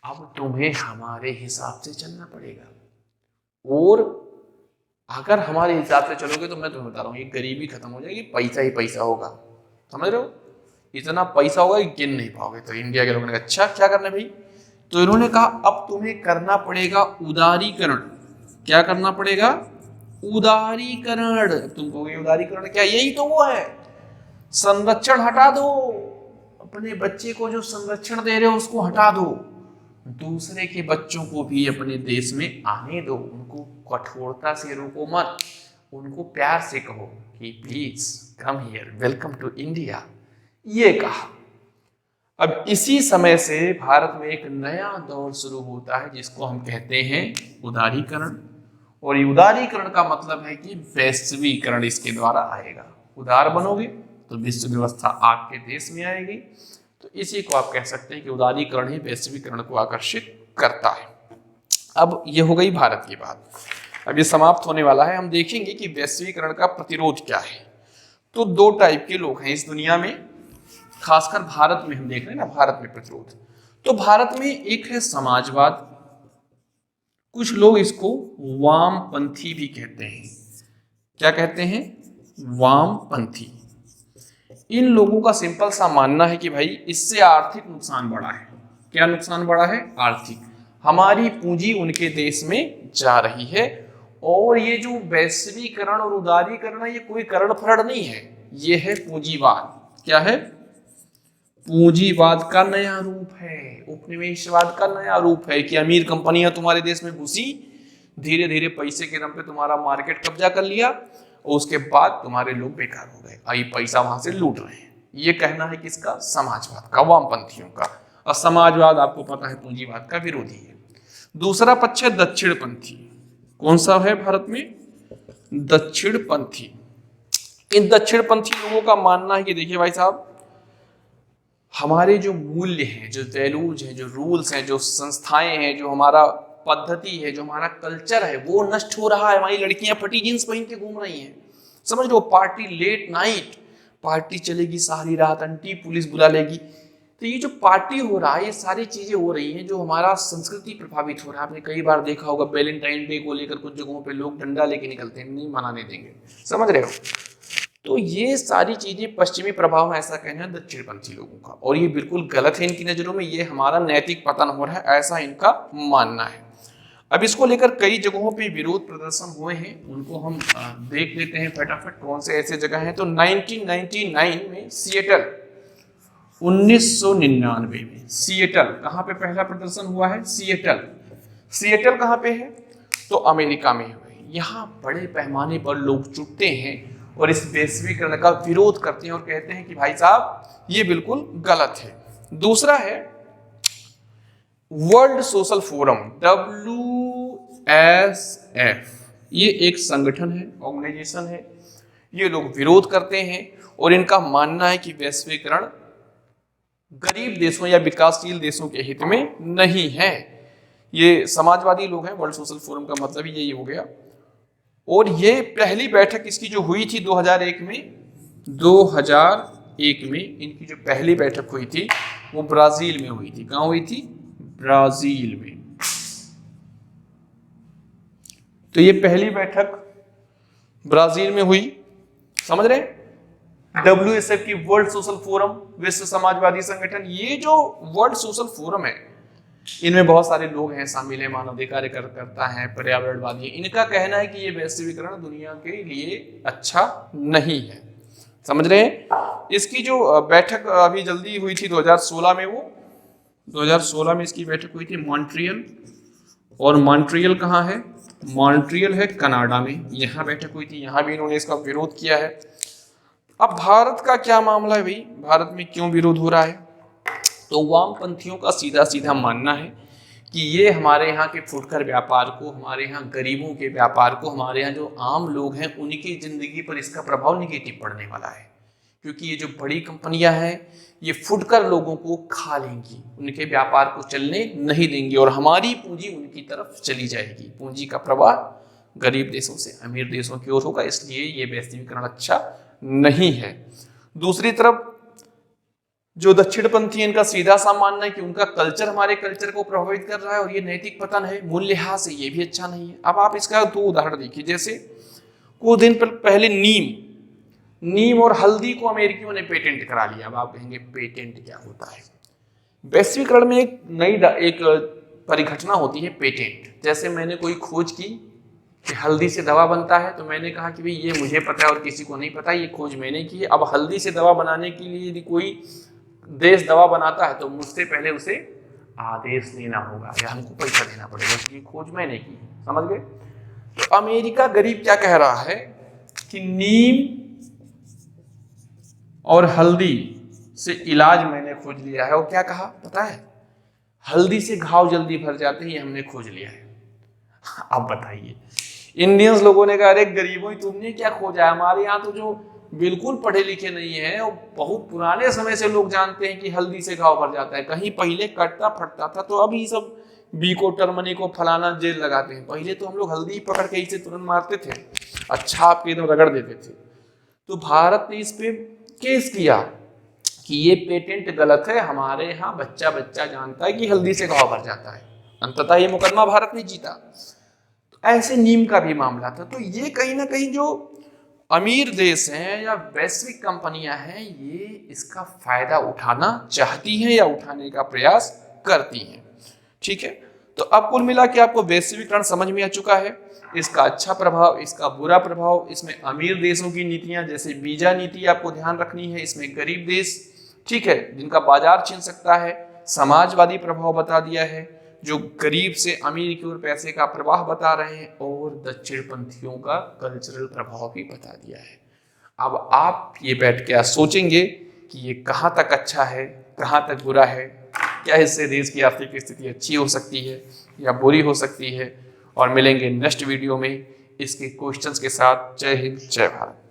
अब तुम्हें हमारे हिसाब से चलना पड़ेगा। और अगर हमारे हिसाब से चलोगे तो मैं तुम्हें बता रहा हूँ ये गरीबी खत्म हो जाएगी, पैसा ही पैसा होगा। समझ रहे हो? इतना पैसा होगा कि गिन नहीं पाओगे। तो इंडिया के लोगों ने कहा अच्छा क्या करना भाई? तो इन्होंने कहा अब तुम्हें करना पड़ेगा उदारीकरण। क्या करना पड़ेगा? उदारीकरण। तुम कहोगे उदारीकरण क्या? यही तो वो है, संरक्षण हटा दो। अपने बच्चे को जो संरक्षण दे रहे हो उसको हटा दो, दूसरे के बच्चों को भी अपने देश में आने दो। उनको कठोरता से रोको मत, उनको प्यार से कहो कि please come here, welcome to India. ये कहा। अब इसी समय से भारत में एक नया दौर शुरू होता है जिसको हम कहते हैं उदारीकरण। और ये उदारीकरण का मतलब है कि वैश्वीकरण इसके द्वारा आएगा। उदार बनोगे तो विश्व व्यवस्था आपके देश में आएगी। तो इसी को आप कह सकते हैं कि उदारीकरण ही वैश्वीकरण को आकर्षित करता है। अब ये हो गई भारत की बात। अब ये समाप्त होने वाला है। हम देखेंगे कि वैश्वीकरण का प्रतिरोध क्या है। तो 2 टाइप के लोग हैं इस दुनिया में, खासकर भारत में हम देख रहे हैं ना, भारत में प्रतिरोध। तो भारत में एक है समाजवाद कुछ लोग इसको वामपंथी भी कहते हैं। क्या कहते हैं? वामपंथी। इन लोगों का सिंपल सा मानना है कि भाई इससे आर्थिक नुकसान बढ़ा है। क्या नुकसान बढ़ा है? आर्थिक। हमारी पूंजी उनके देश में जा रही है, और ये जो वैश्वीकरण और उदारीकरण है, ये कोई करण फरण नहीं है, ये है पूंजीवाद। क्या है? पूंजीवाद का नया रूप है, उपनिवेशवाद का नया रूप है कि अमीर कंपनियां तुम्हारे देश में घुसी, धीरे धीरे पैसे के दम पे तुम्हारा मार्केट कब्जा कर लिया, और उसके बाद तुम्हारे लोग बेकार हो गए, आई पैसा वहां से लूट रहे हैं। ये कहना है किसका? समाजवाद का, वामपंथियों का। और समाजवाद आपको पता है पूंजीवाद का विरोधी है। दूसरा पक्ष है दक्षिणपंथी। कौन सा है भारत में? दक्षिणपंथी। इन दक्षिणपंथी लोगों का मानना है कि देखिए भाई साहब, हमारे जो मूल्य हैं, जो वैल्यूज हैं, जो रूल्स हैं, जो संस्थाएं हैं, जो हमारा पद्धति है, जो हमारा कल्चर है, वो नष्ट हो रहा है। हमारी लड़कियां फटी जींस पहन के घूम रही हैं, समझ लो। पार्टी, लेट नाइट पार्टी चलेगी सारी रात, आंटी पुलिस बुला लेगी। तो ये जो पार्टी हो रहा है, ये सारी चीजें हो रही हैं जो हमारा संस्कृति प्रभावित हो रहा है। आपने कई बार देखा होगा वैलेंटाइन डे को लेकर कुछ जगहों पे लोग डंडा लेके निकलते हैं, नहीं मनाने देंगे, समझ रहे हो। तो ये सारी चीजें पश्चिमी प्रभाव में, ऐसा कहना है दक्षिणपंथी लोगों का, और ये बिल्कुल गलत है इनकी नजरों में। ये हमारा नैतिक पतन हो रहा है, ऐसा इनका मानना है। अब इसको लेकर कई जगहों पे विरोध प्रदर्शन हुए हैं, उनको हम देख लेते हैं फटाफट कौन से ऐसे जगह हैं। तो 1999 में सिएटल, 1999 में सिएटल, कहाँ पे पहला प्रदर्शन हुआ है? सिएटल। सिएटल कहाँ पे है? तो अमेरिका में हुए। यहाँ बड़े पैमाने पर लोग जुटते हैं और इस वैश्वीकरण का विरोध करते हैं और कहते हैं कि भाई साहब ये बिल्कुल गलत है। दूसरा है वर्ल्ड सोशल फोरम, WSF। ये एक संगठन है, ऑर्गेनाइजेशन है। ये लोग विरोध करते हैं और इनका मानना है कि वैश्वीकरण गरीब देशों या विकासशील देशों के हित में नहीं है। ये समाजवादी लोग हैं। वर्ल्ड सोशल फोरम का मतलब ही यही हो गया। और ये पहली बैठक इसकी जो हुई थी 2001 में, 2001 में इनकी जो पहली बैठक हुई थी वो ब्राजील में हुई थी। कहाँ हुई थी? ब्राजील में। तो ये पहली बैठक ब्राजील में हुई, समझ रहे हैं। WSF की, वर्ल्ड सोशल फोरम, विश्व समाजवादी संगठन। ये जो वर्ल्ड सोशल फोरम है, इनमें बहुत सारे लोग हैं शामिल हैं, मानवाधिकार कार्यकर्ता हैं, पर्यावरणवादी। इनका कहना है कि ये वैश्वीकरण दुनिया के लिए अच्छा नहीं है, समझ रहे हैं। इसकी जो बैठक अभी जल्दी हुई थी 2016 में, वो 2016 में इसकी बैठक हुई थी मॉन्ट्रियल। और मॉन्ट्रियल कहाँ है? मॉन्ट्रियल है कनाडा में। यहाँ बैठक हुई थी, यहाँ भी इन्होंने इसका विरोध किया है। अब भारत का क्या मामला है भाई? भारत में क्यों विरोध हो रहा है? तो वामपंथियों का सीधा सीधा मानना है कि ये हमारे यहाँ के फुटकर व्यापार को, हमारे यहाँ गरीबों के व्यापार को, हमारे यहाँ जो आम लोग हैं उनकी जिंदगी पर इसका प्रभाव निगेटिव पड़ने वाला है। क्योंकि ये जो बड़ी कंपनियां हैं, ये फुटकर लोगों को खा लेंगी, उनके व्यापार को चलने नहीं देंगी, और हमारी पूंजी उनकी तरफ चली जाएगी। पूंजी का प्रवाह गरीब देशों से अमीर देशों की ओर होगा, इसलिए ये वैश्वीकरण अच्छा नहीं है। दूसरी तरफ जो दक्षिणपंथी, इनका सीधा सा मानना है कि उनका कल्चर हमारे कल्चर को प्रभावित कर रहा है और ये नैतिक पतन है, मूल्यह्रास से ये भी अच्छा नहीं है। अब आप इसका दो उदाहरण देखिए। जैसे कुछ दिन पहले नीम और हल्दी को अमेरिकियों ने पेटेंट करा लिया। अब आप कहेंगे पेटेंट क्या होता है? वैश्वीकरण में एक नई परिघटना होती है पेटेंट। जैसे मैंने कोई खोज की कि हल्दी से दवा बनता है, तो मैंने कहा कि भाई ये मुझे पता है और किसी को नहीं पता, ये खोज मैंने की है। अब हल्दी से दवा बनाने के लिए यदि कोई देश दवा बनाता है तो मुझसे पहले उसे आदेश लेना होगा या हमको पैसा देना पड़ेगा, क्योंकि खोज मैंने की, समझ गए। तो अमेरिका गरीब क्या कह रहा है कि नीम और हल्दी से इलाज मैंने खोज लिया है। और क्या कहा पता है? हल्दी से घाव जल्दी भर जाते हैं, ये हमने खोज लिया है। अब बताइए, इंडियंस लोगों ने कहा अरे गरीबों, तुमने क्या खोजा है? हमारे यहाँ तो जो बिल्कुल पढ़े लिखे नहीं है, और बहुत पुराने समय से लोग जानते हैं कि हल्दी से घाव भर जाता है। कहीं पहले कटता फटता था, तो अब ये सब बी को, टर्मनी को, फलाना जेल लगाते हैं। पहले तो हम लोग हल्दी पकड़ के इसे तुरंत मारते थे, अच्छा आपके एकदम रगड़ देते थे। तो भारत ने इस पे केस किया कि ये पेटेंट गलत है, हमारे यहाँ बच्चा बच्चा जानता है कि हल्दी से घाव भर जाता है। अंततः ये मुकदमा भारत ने जीता। तो ऐसे नीम का भी मामला था। तो ये कहीं ना कहीं जो अमीर देश हैं या वैश्विक कंपनियां हैं, ये इसका फायदा उठाना चाहती हैं या उठाने का प्रयास करती हैं। ठीक है, तो अब कुल मिला के आपको वैश्वीकरण समझ में आ चुका है, इसका अच्छा प्रभाव, इसका बुरा प्रभाव। इसमें अमीर देशों की नीतियां जैसे वीजा नीति आपको ध्यान रखनी है, इसमें गरीब देश, ठीक है, जिनका बाजार छीन सकता है। समाजवादी प्रभाव बता दिया है, जो गरीब से अमीर की ओर पैसे का प्रवाह बता रहे हैं, और दक्षिण पंथियों का कल्चरल प्रभाव भी बता दिया है। अब आप ये बैठ के सोचेंगे कि ये कहाँ तक अच्छा है, कहाँ तक बुरा है, क्या इससे देश की आर्थिक स्थिति अच्छी हो सकती है या बुरी हो सकती है। और मिलेंगे नेक्स्ट वीडियो में इसके क्वेश्चंस के साथ। जय हिंद, जय भारत।